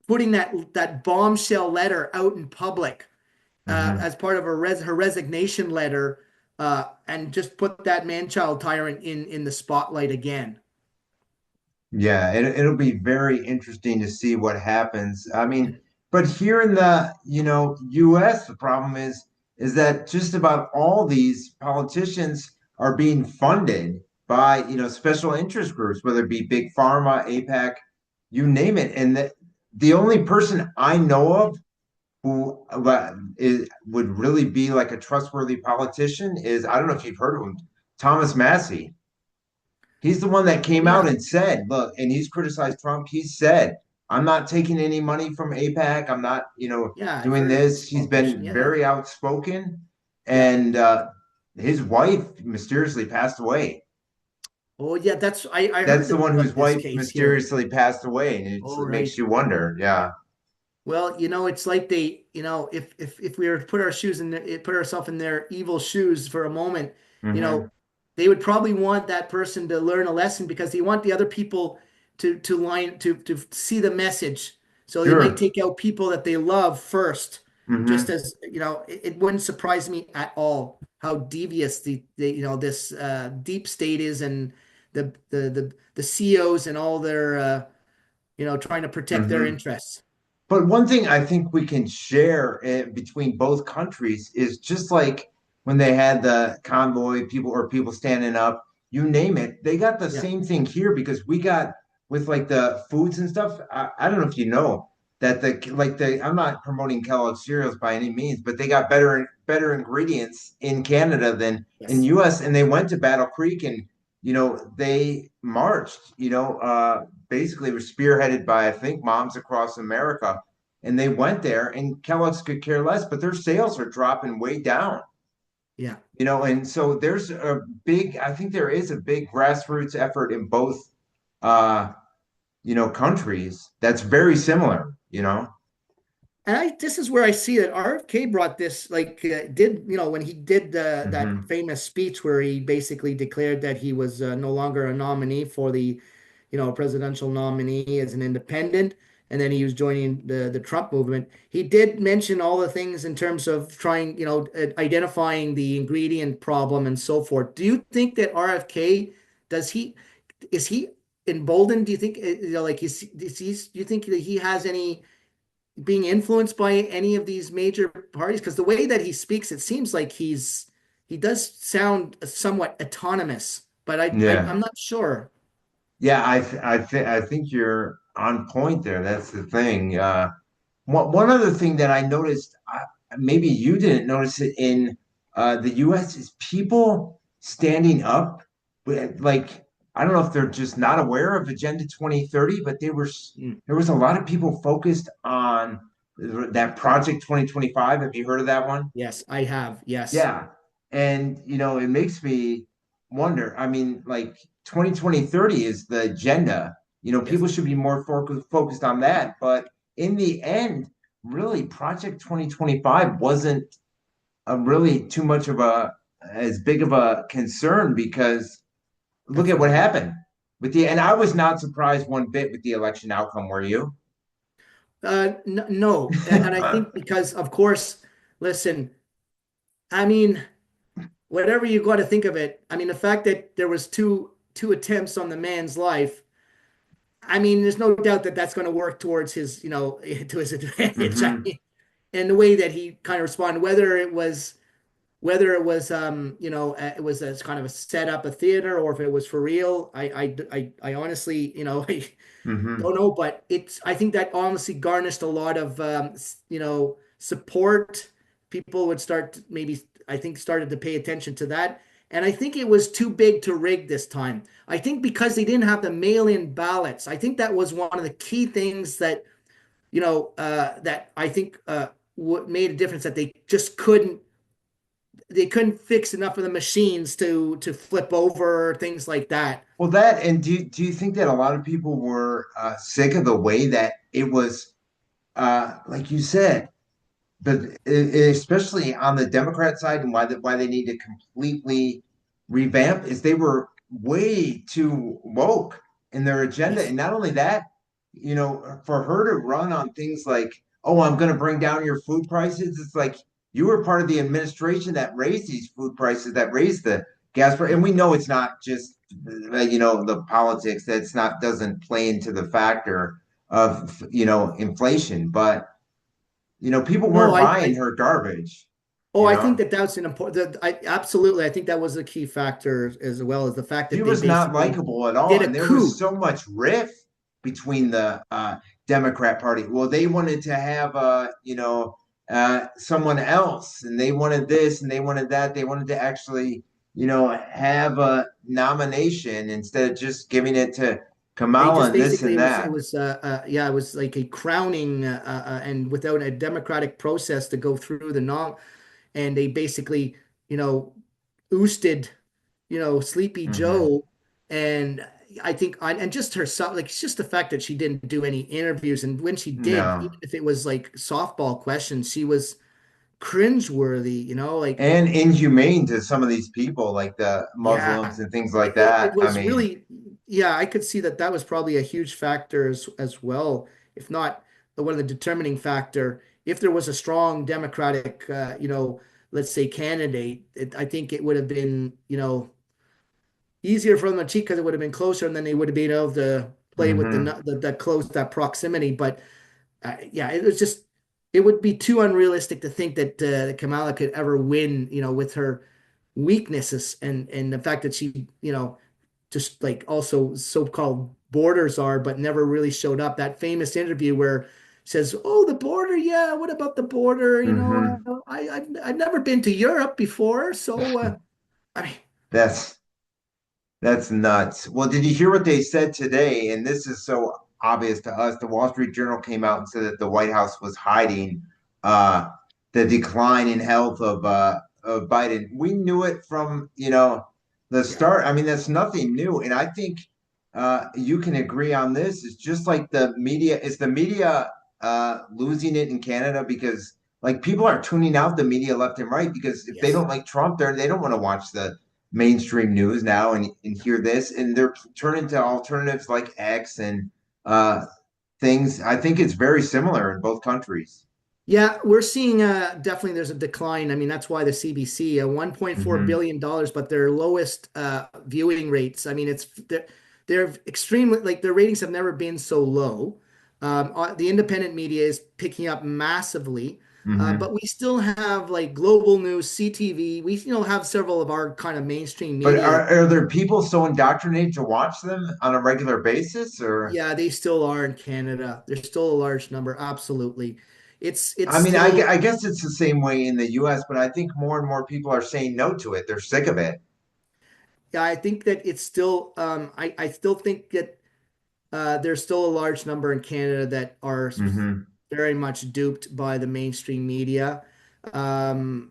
putting that bombshell letter out in public
Hmm.
as part of her resignation letter, and just put that man-child tyrant in the spotlight again.
Yeah, it'll be very interesting to see what happens. I mean, but here in the, US, the problem is that just about all these politicians are being funded by, special interest groups, whether it be big pharma, APAC, you name it. And the only person I know of who would really be like a trustworthy politician is, I don't know if you've heard of him, Thomas Massey. He's the one that came out
Yeah,
and said, look, and he's criticized Trump. He said, I'm not taking any money from APAC. I'm not,
yeah, I've
doing
heard of this
this. He's
politician.
been
Yeah,
very outspoken.
yeah.
And his wife mysteriously passed away.
Oh, yeah. I
That's
heard
the one whose
about this
wife
case here.
mysteriously passed away. And it
Oh,
makes
right.
you wonder. Yeah.
Well, it's like if we were to put ourselves in their evil shoes for a moment, you know,
Hmm.
they would probably want that person to learn a lesson because they want the other people to see the message. So they might
Sure.
take out people that they love first, just
Hmm.
as, it wouldn't surprise me at all how devious this deep state is, and the CEOs and all their trying to protect their
Hmm.
interests.
But one thing I think we can share between both countries is just like when they had the convoy, people standing up, you name it, they got the
Yeah.
same thing here because we got with like the foods and stuff. I don't know if you know that I'm not promoting Kellogg's cereals by any means, but they got better ingredients in Canada than in
Yes.
US, and they went to Battle Creek and they marched, basically were spearheaded by I think moms across America, and they went there, and Kellogg's could care less, but their sales are dropping way down.
Yeah.
And so I think there is a big grassroots effort in both, uh, countries that's very similar.
And this is where I see that RFK brought this, like, did, when he did that
Hmm.
famous speech where he basically declared that he was no longer a nominee for the, presidential nominee as an independent, and then he was joining the Trump movement. He did mention all the things in terms of trying, identifying the ingredient problem and so forth. Do you think that RFK, does he, is he emboldened? Do you think, like, do you think that he has any being influenced by any of these major parties? Because the way that he speaks, it seems like he does sound somewhat autonomous, but
Yeah.
I'm not sure.
Yeah, I think you're on point there. That's the thing. One other thing that I noticed, maybe you didn't notice it in the US, is people standing up. Like, I don't know if they're just not aware of Agenda 2030, but
Mm.
there was a lot of people focused on that Project 2025. Have you heard of that one?
Yes, I have. Yes.
Yeah. And, it makes me wonder. I mean, like 2020 is the agenda.
Yes.
People should be more focused on that. But in the end, really, Project 2025 wasn't really too much of as big of a concern because look
That's
at what
right.
happened and I was not surprised one bit with the election outcome, were you?
No, and I think because, of course, listen, I mean, whatever you got to think of it, I mean, the fact that there was two attempts on the man's life, I mean, there's no doubt that that's going to work towards his, to his advantage. I
Hmm.
mean, and the way that he kind of responded, it was a kind of a setup, a theater, or if it was for real, I honestly, I
Hmm.
don't know, but I think that honestly garnished a lot of, support. People would maybe, I think, started to pay attention to that. And I think it was too big to rig this time. I think because they didn't have the mail-in ballots. I think that was one of the key things that, that I think, what made a difference, that they just couldn't they couldn't fix enough of the machines to flip over things like that.
Well, that and do you think that a lot of people were sick of the way that it was, like you said, but especially on the Democrat side, and why they need to completely revamp is they were way too woke in their agenda,
Yes.
and not only that, for her to run on things like, "Oh, I'm going to bring down your food prices," it's like you were part of the administration that raised these food prices, that raised the gas price, and we know it's not just the politics. That's not doesn't play into the factor of inflation, but people
No,
weren't buying her garbage,
oh,
you
I think
know?
that that's an important, I absolutely, I think that was a key factor as well as the fact
She
that they
was not
basically
likable at
did
all.
a
And there was
coup.
so much rift between the Democrat Party. Well, they wanted to have, someone else, and they wanted this and they wanted that. They wanted to actually, have a nomination instead of just giving it to
They
Kamala
just
and this
basically
and
it
that.
was yeah, it was like a crowning and without a democratic process to go through the nom, and they basically, you know, ousted, Sleepy
Hmm.
Joe. And I think and just herself, like it's just the fact that she didn't do any interviews, and when she did,
No.
even if it was like softball questions, she was cringeworthy, like
And inhumane to some of these people, like the
yeah,
Muslims and things like
it
that. I
was
mean,
really, yeah, I could see that that was probably a huge factor as well, if not one of the determining factor. If there was a strong Democratic, let's say candidate, I think it would have been, easier for them to cheat because it would have been closer, and then they would have been able to play with
hmm.
the close that proximity. But yeah, it was just it would be too unrealistic to think that Kamala could ever win, with her weaknesses and the fact that she, just like also so-called borders are, but never really showed up. That famous interview where says, "Oh, the border, yeah. What about the border?
Hmm.
I've never been to Europe before, so I mean,
That's That's nuts. Well, did you hear what they said today? And this is so obvious to us. The Wall Street Journal came out and said that the White House was hiding uh, the decline in health of Biden. We knew it from, the
yeah,
start. I mean, that's nothing new. And I think you can agree on this. It's just like the media. Is the media losing it in Canada because like people are tuning out the media left and right because if they
yes.
don't like Trump, they don't want to watch the mainstream news now and hear this, and they're turning to alternatives like X and uh, things. I think it's very similar in both countries.
Yeah, we're seeing definitely there's a decline. I mean, that's why the CBC, $1.4
Hmm.
billion, dollars, but their lowest viewing rates. I mean, they're extremely like their ratings have never been so low. The independent media is picking up massively, but
Hmm.
we still have like global news, CTV. We have several of our kind of mainstream
But
media.
are there people so indoctrinated to watch them on a regular basis, or?
Yeah, they still are in Canada. There's still a large number. Absolutely. It's
I mean,
still.
I guess it's the same way in the U.S., but I think more and more people are saying no to it. They're sick of it.
Yeah, I think that it's still, I still think that there's still a large number in Canada that are
Hmm.
very much duped by the mainstream media. They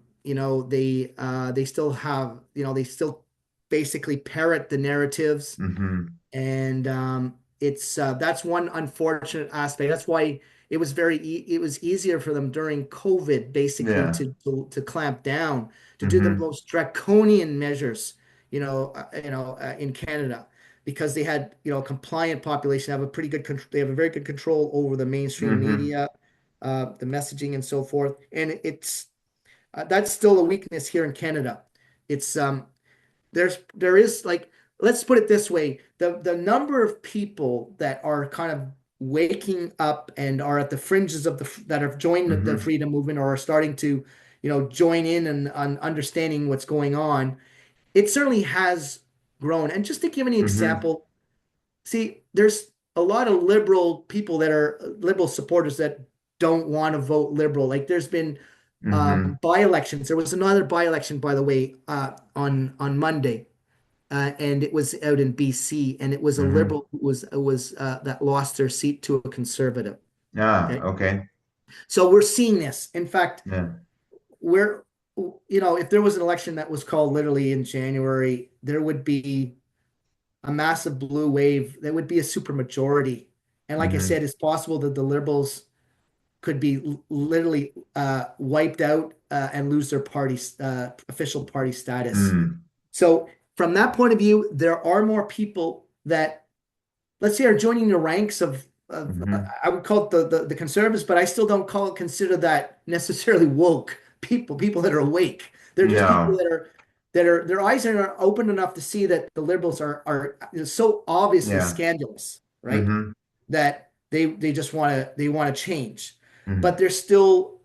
still have, they still basically parrot the narratives,
Hmm.
and it's that's one unfortunate aspect. That's why it was easier for them during COVID, basically
Yeah.
to clamp down, to do the
Hmm.
most draconian measures, in Canada, because they had a compliant population, have a pretty good control, they have a very good control over the mainstream
Hmm.
media, the messaging and so forth, and it's that's still a weakness here in Canada. It's there is like, let's put it this way, the number of people that are kind of waking up and are at the fringes of that have joined the
Hmm.
freedom movement or are starting to join in and on understanding what's going on, it certainly has grown. And just to give an
Hmm.
example, see, there's a lot of liberal people that are liberal supporters that don't want to vote liberal. Like there's been
Hmm.
by-elections. There was another by-election, by the way, on Monday, and it was out in BC, and it was a
Hmm.
liberal who was that lost their seat to a conservative.
Ah,
Okay,
okay.
so we're seeing this. In fact,
Yeah.
if there was an election that was called literally in January, there would be a massive blue wave. There would be a super majority. And like I
Hmm.
said, it's possible that the Liberals could be literally wiped out and lose their party official party status.
Mm.
So from that point of view, there are more people that, let's say, are joining the ranks of
Hmm.
I would call it the conservatives, but I still don't consider that necessarily woke people that are awake. They're just people
No.
that are their eyes are open enough to see that the liberals are so obviously
Yeah.
scandalous, right?
Hmm.
That they just want to change, but
Hmm.
they're still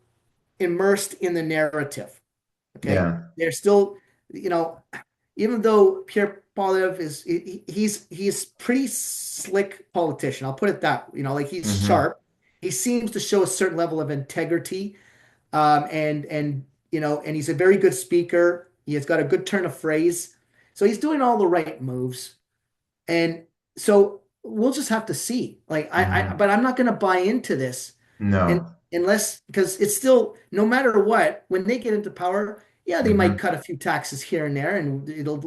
immersed in the narrative. Okay,
Yeah.
they're still, you know, even though Pierre Poilievre he's pretty slick politician. I'll put it that, like he's
Hmm.
sharp. He seems to show a certain level of integrity, and he's a very good speaker. He has got a good turn of phrase, so he's doing all the right moves. And so we'll just have to see.
Hmm.
But I'm not going to buy into this, and
No.
unless because it's still no matter what when they get into power, yeah, they might
Hmm.
cut a few taxes here and there, and it'll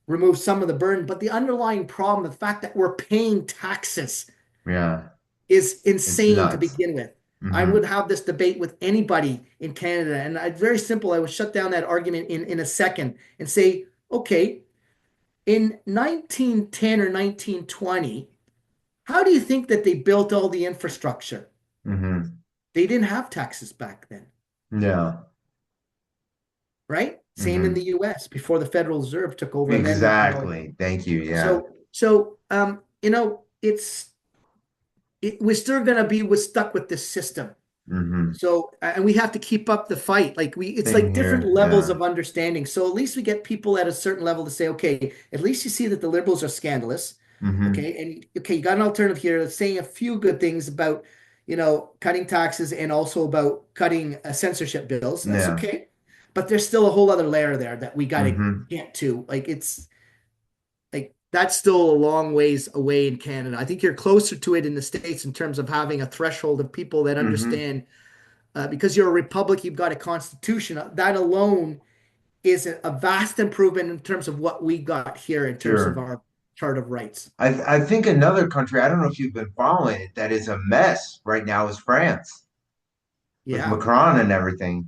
remove some of the burden. But the underlying problem, the fact that we're paying taxes,
Yeah.
is
It's
insane to
nuts.
begin with. I
Hmm.
would have this debate with anybody in Canada, and very simple. I would shut down that argument in a second and say, okay, in 1910 or 1920, how do you think that they built all the infrastructure?
Hmm.
They didn't have taxes back then,
Yeah.
right? Same in the
Hmm.
US before the Federal Reserve took over, and then
Exactly. Thank you. Yeah.
we're still gonna be stuck with this system.
Hmm.
So, and we have to keep up the fight. It's
Same
like different
here.
levels
Yeah.
of understanding. So at least we get people at a certain level to say, okay, at least you see that the liberals are scandalous.
Hmm.
Okay. And okay, you got an alternative here that's saying a few good things about, cutting taxes and also about cutting censorship bills. That's
Yeah.
okay. But there's still a whole other layer there that we got to
Hmm.
get to. That's still a long ways away in Canada. I think you're closer to it in the States in terms of having a threshold of people that
Hmm.
understand, because you're a republic, you've got a constitution. That alone is a vast improvement in terms of what we got here in terms of
Sure.
our chart of rights.
I think another country, I don't know if you've been following it, that is a mess right now is France with
Yeah.
Macron and everything.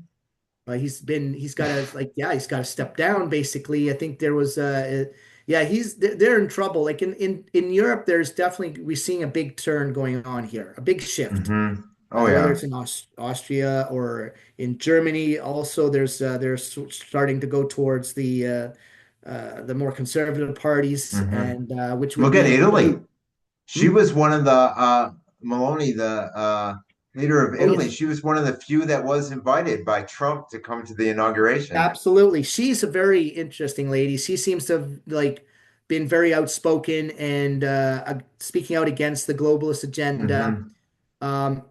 He's got to, he's got to step down basically. I think there was yeah, they're in trouble. Like in Europe, there's definitely, we're seeing a big turn going on here, a big shift.
Hmm. Oh
Whether
yeah.
it's in Austria or in Germany, also they're starting to go towards the more conservative parties,
Hmm.
and which would
Look at
be
Italy.
really.
She
Hmm?
was one of the Maloney, the leader of
Oh
Italy.
yes,
She was one of the few that was invited by Trump to come to the inauguration.
absolutely. She's a very interesting lady. She seems to have been very outspoken and speaking out against the globalist agenda.
Hmm.
Um,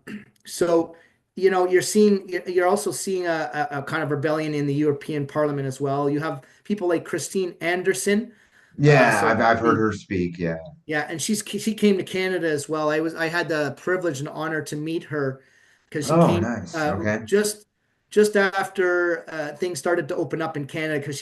so, you're also seeing a kind of rebellion in the European Parliament as well. You have people like Christine Anderson.
Yeah,
So
I've heard her speak. Yeah.
yeah, and she came to Canada as well. I had the privilege and honor to meet her because she
Oh,
came
nice. Okay.
just after things started to open up in Canada, because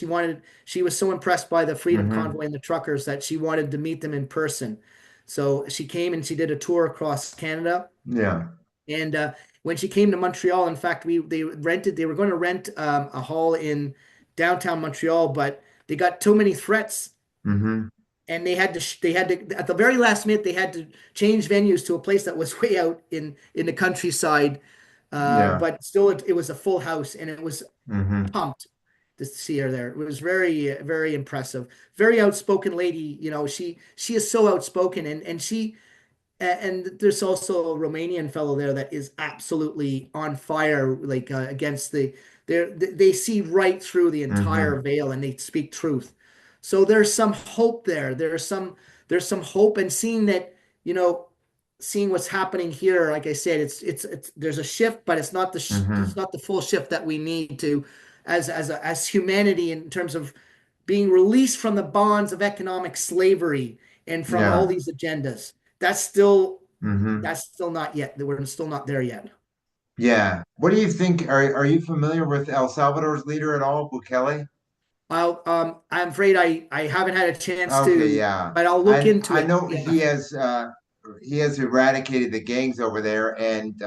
she was so impressed by the Freedom
Hmm.
Convoy and the truckers that she wanted to meet them in person. So she came and she did a tour across Canada.
Yeah.
And when she came to Montreal, in fact, they were going to rent a hall in downtown Montreal, but they got too many threats,
Hmm.
and they had to at the very last minute they had to change venues to a place that was way out in the countryside.
Yeah.
But still, it was a full house, and it was
Hmm.
pumped to see her there. It was very, very impressive. Very outspoken lady. She is so outspoken, and and there's also a Romanian fellow there that is absolutely on fire, against they see right through the entire
Hmm.
veil and they speak truth. So there's some hope there. There's some hope, and seeing what's happening here. Like I said, it's there's a shift, but it's
Hmm.
not the full shift that we need to, as humanity, in terms of being released from the bonds of economic slavery and from all
Yeah.
these agendas. That's still
Hmm.
that's still not yet. We're still not there yet.
Yeah. What do you think? Are you familiar with El Salvador's leader at all, Bukele?
I'm afraid I haven't had a chance
Okay,
to,
yeah.
but I'll look
I
into
I
it.
know
Yeah.
he has eradicated the gangs over there and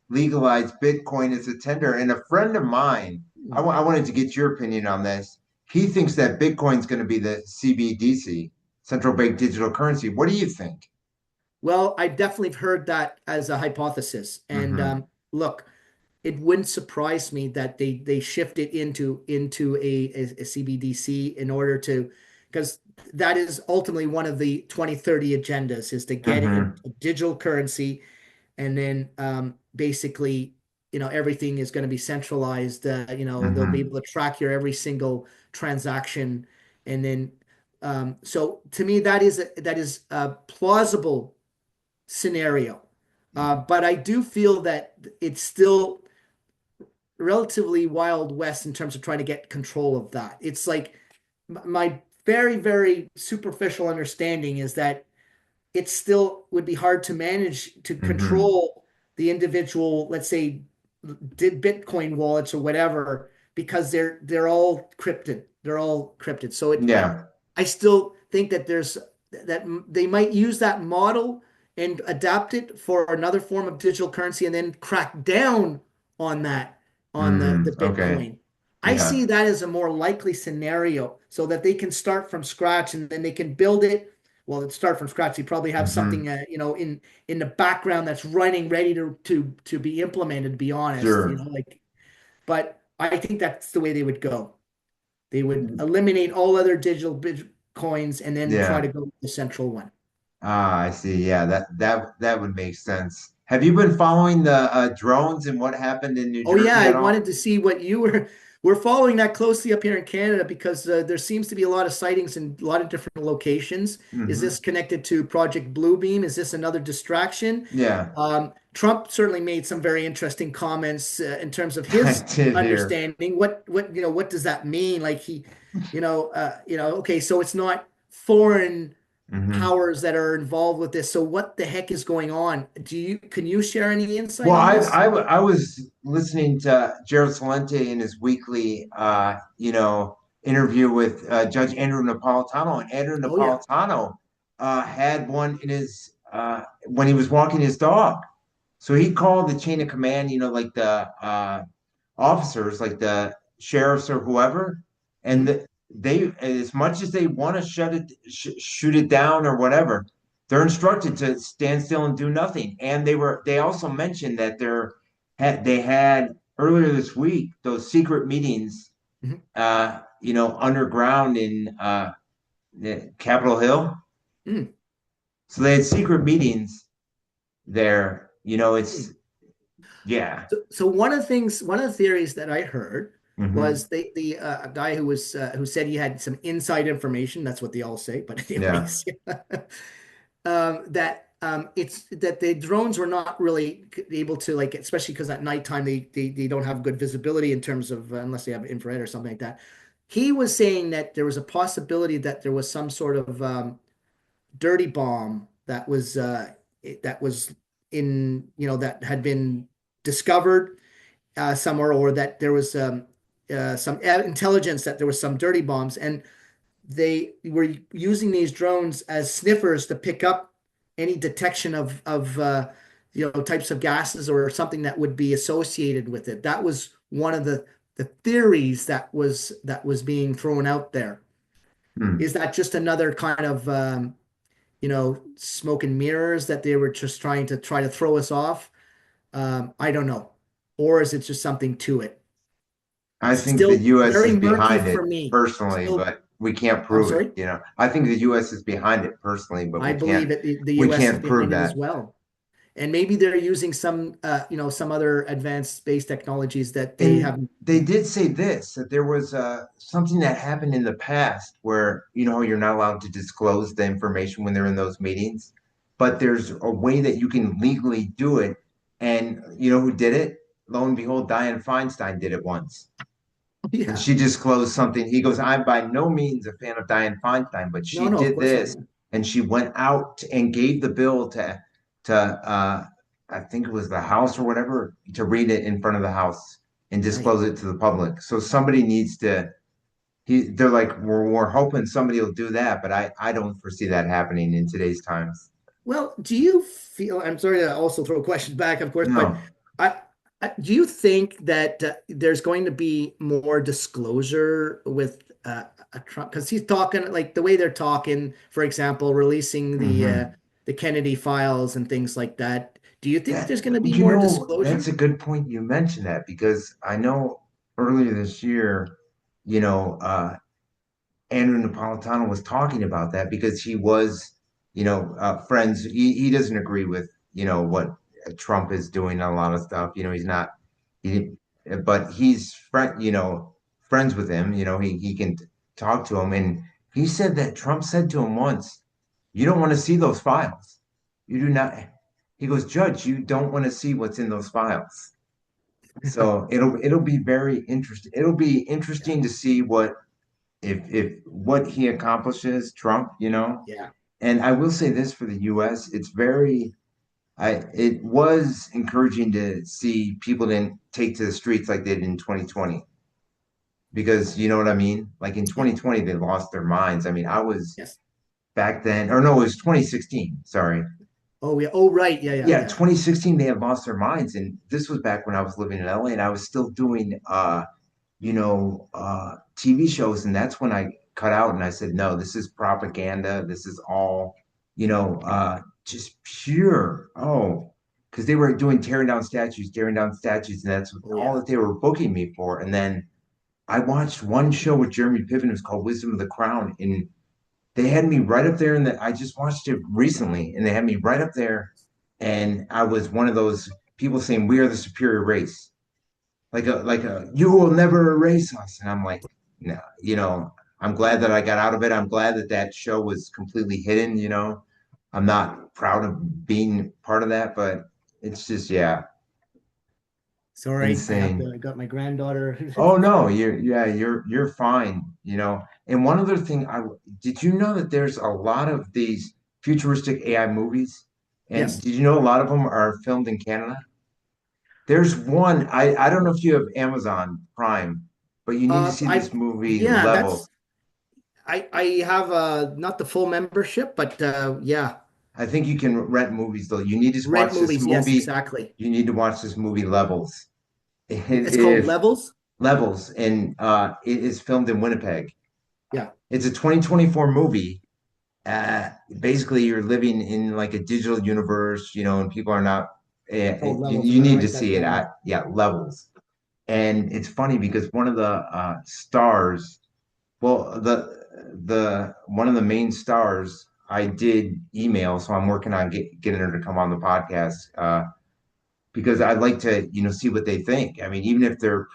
legalized Bitcoin as a tender. And a friend of mine, I wanted to get your opinion on this. He thinks that Bitcoin's going to be the CBDC, central bank digital currency. What do you think?
Well, I definitely have heard that as a hypothesis. And
Hmm.
look, it wouldn't surprise me that they shift it into a CBDC in order to, because that is ultimately one of the 2030 agendas is to get it in
Hmm.
a digital currency, and then basically, everything is going to be centralized. They'll be
Hmm.
able to track your every single transaction, and then so to me that is a plausible scenario. But I do feel that it's still relatively Wild West in terms of trying to get control of that. It's like my very, very superficial understanding is that it still would be hard to manage to
Hmm.
control the individual, let's say, did Bitcoin wallets or whatever, because they're all crypted. They're all crypted. So
Yeah.
I still think that that they might use that model and adapt it for another form of digital currency and then crack down on that on the
Okay.
Bitcoin. I see
Yeah.
that as a more likely scenario so that they can start from scratch and then they can build it. Well, let's start from scratch. You probably have
Hmm.
something in the background that's running ready to be implemented, to be honest,
Sure.
like, but I think that's the way they would go. They would eliminate all other digital coins and then try to
Yeah.
go with the central one.
Ah, I see. Yeah, that would make sense. Have you been following the drones and what happened in New
Oh yeah,
Jersey
I
at all?
wanted to see what you were. We're following that closely up here in Canada because there seems to be a lot of sightings in a lot of different locations. Is
Hmm.
this connected to Project Bluebeam? Is this another distraction?
Yeah,
Trump certainly made some very interesting comments in terms of
I
his
did hear.
understanding. What does that mean? Like okay, so it's not foreign
Hmm.
powers that are involved with this. So what the heck is going on? Can you share any insight
Well,
on this?
I was listening to Gerald Celente in his weekly, interview with Judge Andrew Napolitano, and Andrew
Oh yeah.
Napolitano had one in his when he was walking his dog. So he called the chain of command, like the officers, like the sheriffs or whoever, and
Mhm.
they, as much as they want to shoot it down or whatever, they're instructed to stand still and do nothing. And they also mentioned that they had earlier this week those secret meetings,
Mhm.
underground in Capitol Hill.
Mhm.
So they had secret meetings there. It's
Mhm.
yeah.
So one of the theories that I heard
Hmm.
was the a guy who said he had some inside information. That's what they all say, but
Yeah.
anyways, that it's that the drones were not really able to, like, especially because at nighttime they don't have good visibility in terms of unless they have infrared or something like that. He was saying that there was a possibility that there was some sort of dirty bomb that was in that had been discovered somewhere, or that there was some intelligence that there was some dirty bombs, and they were using these drones as sniffers to pick up any detection of types of gases or something that would be associated with it. That was one of the theories that was being thrown out there.
Hmm.
Is that just another kind of smoke and mirrors that they were just trying to throw us off? I don't know. Or is it just something to it?
I think the
Still
U.S.
very
is
murky
behind
for
it
me.
personally,
Still,
but we can't
I'm
prove it.
sorry.
I think the U.S. is behind it personally, but
I believe it. The
we
U.S. is
can't prove
behind it as
that.
well. And maybe they're using some other advanced space technologies that they
And
haven't.
they did say this, that there was something that happened in the past where, you're not allowed to disclose the information when they're in those meetings, but there's a way that you can legally do it. And you know who did it? Lo and behold, Dianne Feinstein did it once. And
Yeah.
she disclosed something. He goes, I'm by no means a fan of Dianne Feinstein, but
No,
she
no, of
did
course not.
this, and she went out and gave the bill to I think it was the House or whatever, to read it in front of the House and
Right.
disclose it to the public. So somebody needs to. They're like, we're hoping somebody will do that, but I don't foresee that happening in today's times.
Well, do you feel, I'm sorry to also throw questions back, of course, but
No.
I, do you think that there's going to be more disclosure with a Trump? Because he's talking like the way they're talking, for example, releasing
Hmm.
the Kennedy files and things like that. Do you think
That
there's going to be more
that's
disclosure?
a good point you mentioned that because I know earlier this year, you know, Andrew Napolitano was talking about that because he was, friends. He doesn't agree with, what Trump is doing on a lot of stuff. He's not, he, but he's friends with him. He can talk to him. And he said that Trump said to him once, "You don't want to see those files. You do not." He goes, "Judge, you don't want to see what's in those files." So it'll be very interesting. It'll be
Yeah,
interesting to see if what he. Trump.
yeah.
And I will say this for the US, it was encouraging to see people didn't take to the streets like they did in 2020 because you know what I mean? Like in
Yeah.
2020 they lost their minds. I mean, I was
Yes.
back then, or no, it was 2016, sorry.
Oh, yeah. Oh, right. Yeah, yeah,
Yeah,
yeah.
2016 they had lost their minds, and this was back when I was living in LA and I was still doing TV shows. And that's when I cut out and I said, no, this is propaganda. This is all, just pure. Oh, because they were doing tearing down statues. And that's
Oh,
all
yeah.
that they were booking me for. And then I watched one show with Jeremy Piven. It was called Wisdom of the Crown. And they had me right up there. And I just watched it recently. And they had me right up there. And I was one of those people saying, we are the superior race, like a you will never erase us. And I'm like, no, I'm glad that I got out of it. I'm glad that that show was completely hidden. I'm not proud of being part of that, but it's just, yeah,
Sorry,
insane.
I got my granddaughter.
Oh no, you're fine. And one other thing, I did you know that there's a lot of these futuristic AI movies, and
Yes.
did you know a lot of them are filmed in Canada? There's one, I don't know if you have Amazon Prime, but you need to see
I
this movie
yeah,
Level.
that's I have not the full membership, but yeah,
I think you can rent movies though. You need to
rent
watch this
movies. Yes,
movie.
exactly.
You need to watch this movie Levels. It
It's called
is
Levels.
Levels, and it is filmed in Winnipeg.
Yeah,
It's a 2024 movie. Basically, you're living in like a digital universe, and people are not.
called
You,
Levels. I'm
you
gonna
need to
write that
see it.
down.
Yeah, Levels. And it's funny because one of the stars. Well, the one of the main stars, I did email, so I'm working on getting her to come on the podcast because I'd like to, see what they think. I mean, even if they're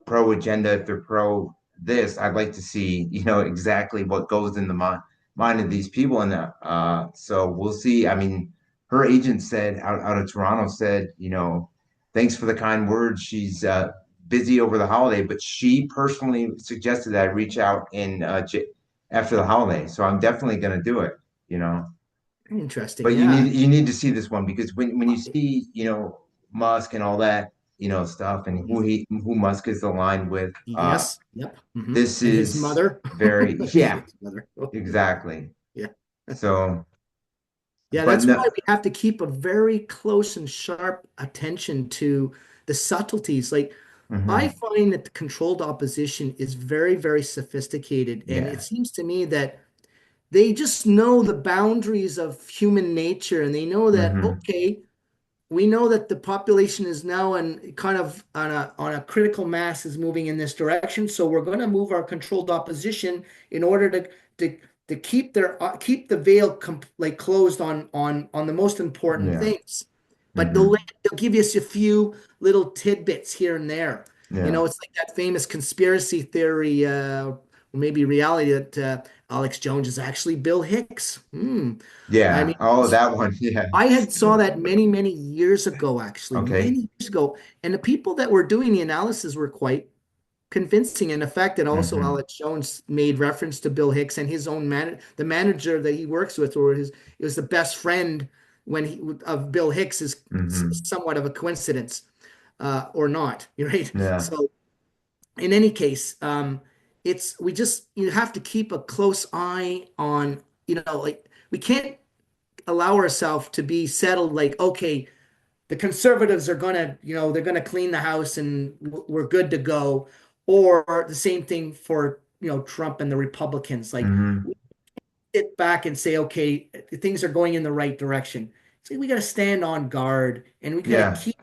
pro agenda, if they're pro this, I'd like to see, exactly what goes in the mind of these people. And so we'll see. I mean, her agent said out of Toronto said, thanks for the kind words. She's busy over the holiday, but she personally suggested that I reach out in after the holiday. So I'm definitely going to do it.
Interesting.
But
Yeah.
you need to see this one because when you see, Musk and all that, stuff and who Musk is aligned with,
Yes. Yep.
this
And his
is
mother.
very, yeah,
His mother.
exactly.
Yeah.
So,
Yeah,
but
that's why
no,
we have to keep a very close and sharp attention to the subtleties. Like, I
mhm,
find that the controlled opposition is very, very sophisticated. And it
yeah,
seems to me that they just know the boundaries of human nature and they know that,
hmm,
okay, we know that the population is now and kind of on a critical mass is moving in this direction. So we're going to move our controlled opposition in order to to keep their keep the veil like closed on the most important
yeah,
things. But
hmm,
they'll give us a few little tidbits here and there. You
yeah,
know, it's like that famous conspiracy theory, or maybe reality that Alex Jones is actually Bill Hicks. I
yeah.
mean,
Oh, that one, yeah.
I had saw that many, many years ago, actually,
Okay.
many years ago. And the people that were doing the analysis were quite convincing. And the fact that also
Hmm.
Alex Jones made reference to Bill Hicks and his own the manager that he works with, or it was the best friend when he of Bill Hicks is
Hmm.
somewhat of a coincidence, or not, right?
Yeah.
So in any case, it's we just you have to keep a close eye on, like we can't allow ourselves to be settled like, okay, the conservatives are gonna, they're gonna clean the house and we're good to go. Or the same thing for, Trump and the Republicans. Like,
Hmm.
we sit back and say, okay, things are going in the right direction. So we got to stand on guard and we got to
Yeah.
keep.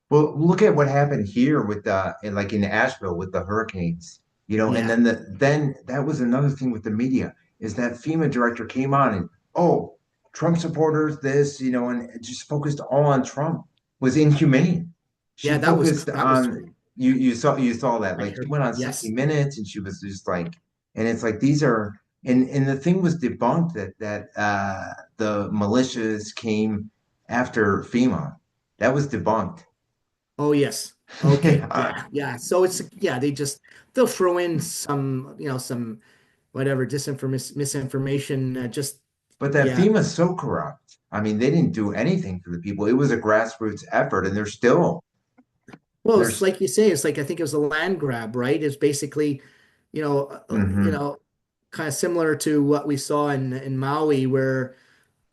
Well, look at what happened here with like in Asheville with the hurricanes, and
Yeah,
then that was another thing with the media is that FEMA director came on and oh, Trump supporters, this, and it just focused all on Trump was inhumane. She
yeah, that was
focused
that was
on you saw that
I
like she
heard.
went on 60
Yes.
Minutes and she was just like, and it's like these are and the thing was debunked that the militias came after FEMA. That was debunked.
Oh, yes. Okay.
Yeah.
Yeah. Yeah. So it's, yeah, they'll throw in some, some whatever misinformation. Just,
But that
yeah.
FEMA's so corrupt. I mean, they didn't do anything for the people. It was a grassroots effort, and
Well, it's
there's
like you say, it's like, I think it was a land grab, right? It's basically,
hmm
kind of similar to what we saw in Maui, where,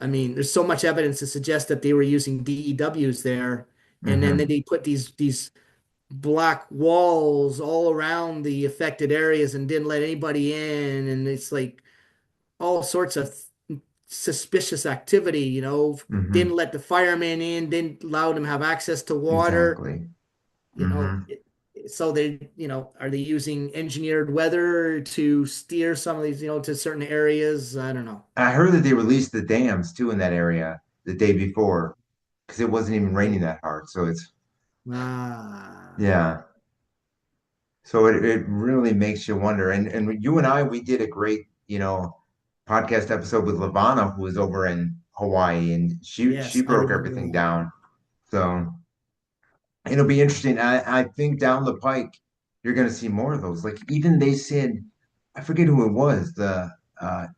I mean, there's so much evidence to suggest that they were using DEWs there. And then
hmm
they put these black walls all around the affected areas and didn't let anybody in. And it's like all sorts of suspicious activity, didn't
hmm
let the firemen in, didn't allow them to have access to water,
exactly.
you know.
hmm
So they, are they using engineered weather to steer some of these, to certain areas? I don't know.
I heard that they released the dams too in that area the day before because it wasn't even raining that hard. So it's
Ah,
yeah. So it really makes you wonder. And you and I, we did a great, podcast episode with Lavana, who was over in Hawaii, and she
yes, I
broke
remember
everything
that.
down. So it'll be interesting. I think down the pike, you're going to see more of those. Like even they said, I forget who it was, the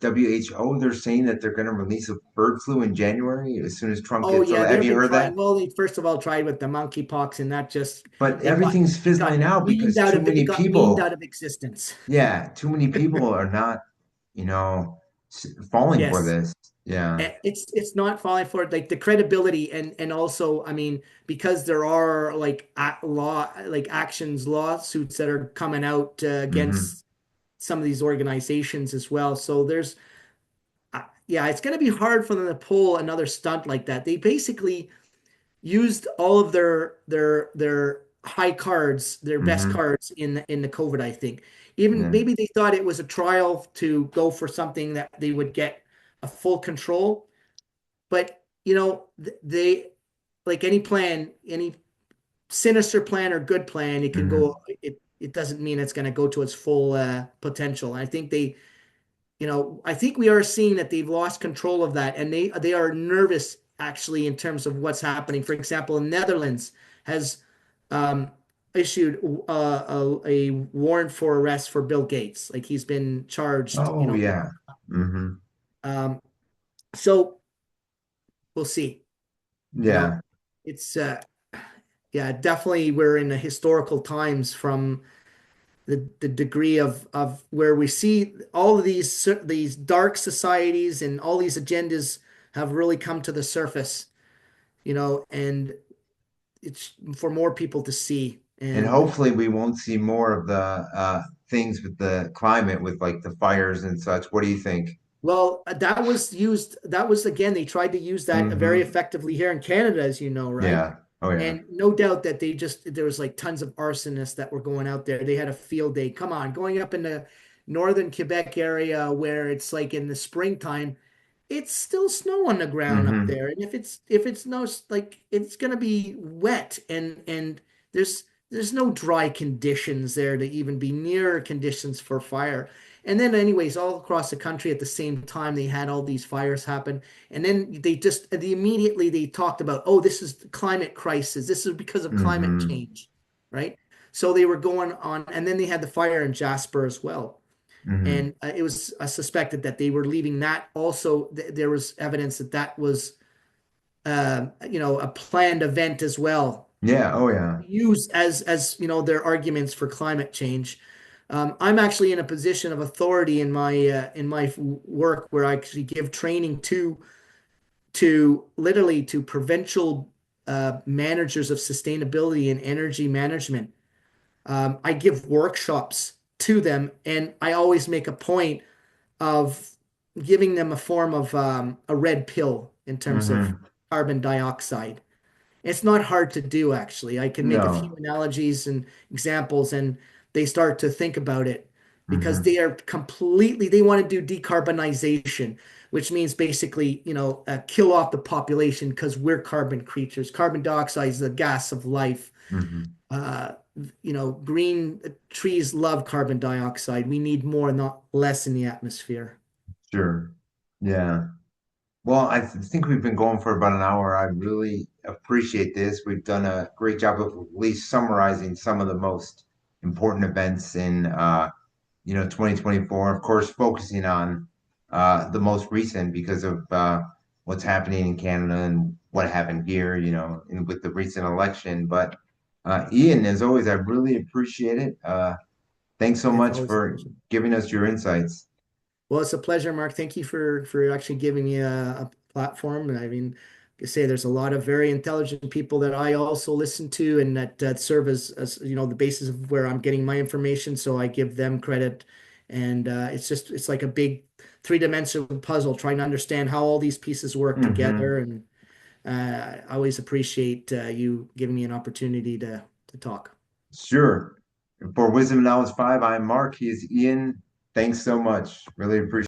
WHO, they're saying that they're going to release a bird flu in January as soon as Trump
Oh
gets
yeah,
elected. Have
they've
you
been
heard
trying.
that?
Well, they first of all tried with the monkeypox, and that just
But
it got
everything's
it got
fizzling out
memed
because
out
too
of it. It
many
got memed out
people,
of existence.
yeah, too many people are not, falling for
Yes.
this. Yeah.
It's not falling for it, like the credibility, and also, I mean, because there are like actions lawsuits that are coming out
Hmm.
against some of these organizations as well. So there's yeah, it's going to be hard for them to pull another stunt like that. They basically used all of their high cards, their best
Hmm.
cards in the COVID, I think. Even
Yeah.
maybe they thought it was a trial to go for something that they would get a full control. But they, like any plan, any sinister plan or good plan, it can
Hmm.
go. It doesn't mean it's going to go to its full potential. I think I think we are seeing that they've lost control of that, and they are nervous actually in terms of what's happening. For example, the Netherlands has um, issued a warrant for arrest for Bill Gates. Like, he's been charged.
Oh, yeah. Hmm.
Um, so we'll see. You know,
Yeah.
it's yeah, definitely we're in the historical times from the degree of where we see all of these dark societies and all these agendas have really come to the surface, and it's for more people to see.
And
And
hopefully we won't see more of the things with the climate with like the fires and such. What do you think?
well, that was again, they tried to use that very
Hmm.
effectively here in Canada, as you know, right?
Yeah. Oh, yeah.
And no doubt that there was like tons of arsonists that were going out there. They had a field day. Come on, going up in the northern Quebec area where it's like in the springtime, it's still snow on the ground up
Hmm.
there. And if it's no, like, it's gonna be wet, and there's no dry conditions there to even be near conditions for fire. And then anyways, all across the country at the same time, they had all these fires happen. And then immediately they talked about, oh, this is the climate crisis. This is because of climate
Hmm.
change, right? So they were going on, and then they had the fire in Jasper as well.
Hmm.
And it was suspected that they were leaving that also. There was evidence that that was, a planned event as well,
Yeah. Oh, yeah.
used as their arguments for climate change. I'm actually in a position of authority in my work where I actually give training to literally to provincial managers of sustainability and energy management. I give workshops to them, and I always make a point of giving them a form of a red pill in terms of
Hmm.
carbon dioxide. It's not hard to do, actually. I can make a few
No.
analogies and examples, and they start to think about it because
Hmm.
they want to do decarbonization, which means basically, kill off the population because we're carbon creatures. Carbon dioxide is the gas of life.
Hmm.
Uh, green trees love carbon dioxide. We need more, not less in the atmosphere.
Sure. Yeah. Well, think we've been going for about an hour. I really appreciate this. We've done a great job of at least summarizing some of the most important events in 2024. Of course, focusing on the most recent because of what's happening in Canada and what happened here, with the recent election. But Ian, as always, I really appreciate it. Thanks so
It's
much
always a
for
pleasure.
giving us your insights.
Well, it's a pleasure, Mark. Thank you for actually giving me a platform. And I mean, like I say, there's a lot of very intelligent people that I also listen to and that serve as the basis of where I'm getting my information. So I give them credit. And it's like a big three-dimensional puzzle, trying to understand how all these pieces work
Hmm.
together. And I always appreciate you giving me an opportunity to talk.
Sure. For Wisdom and Knowledge 5, I'm Mark. He is Ian. Thanks so much. Really appreciate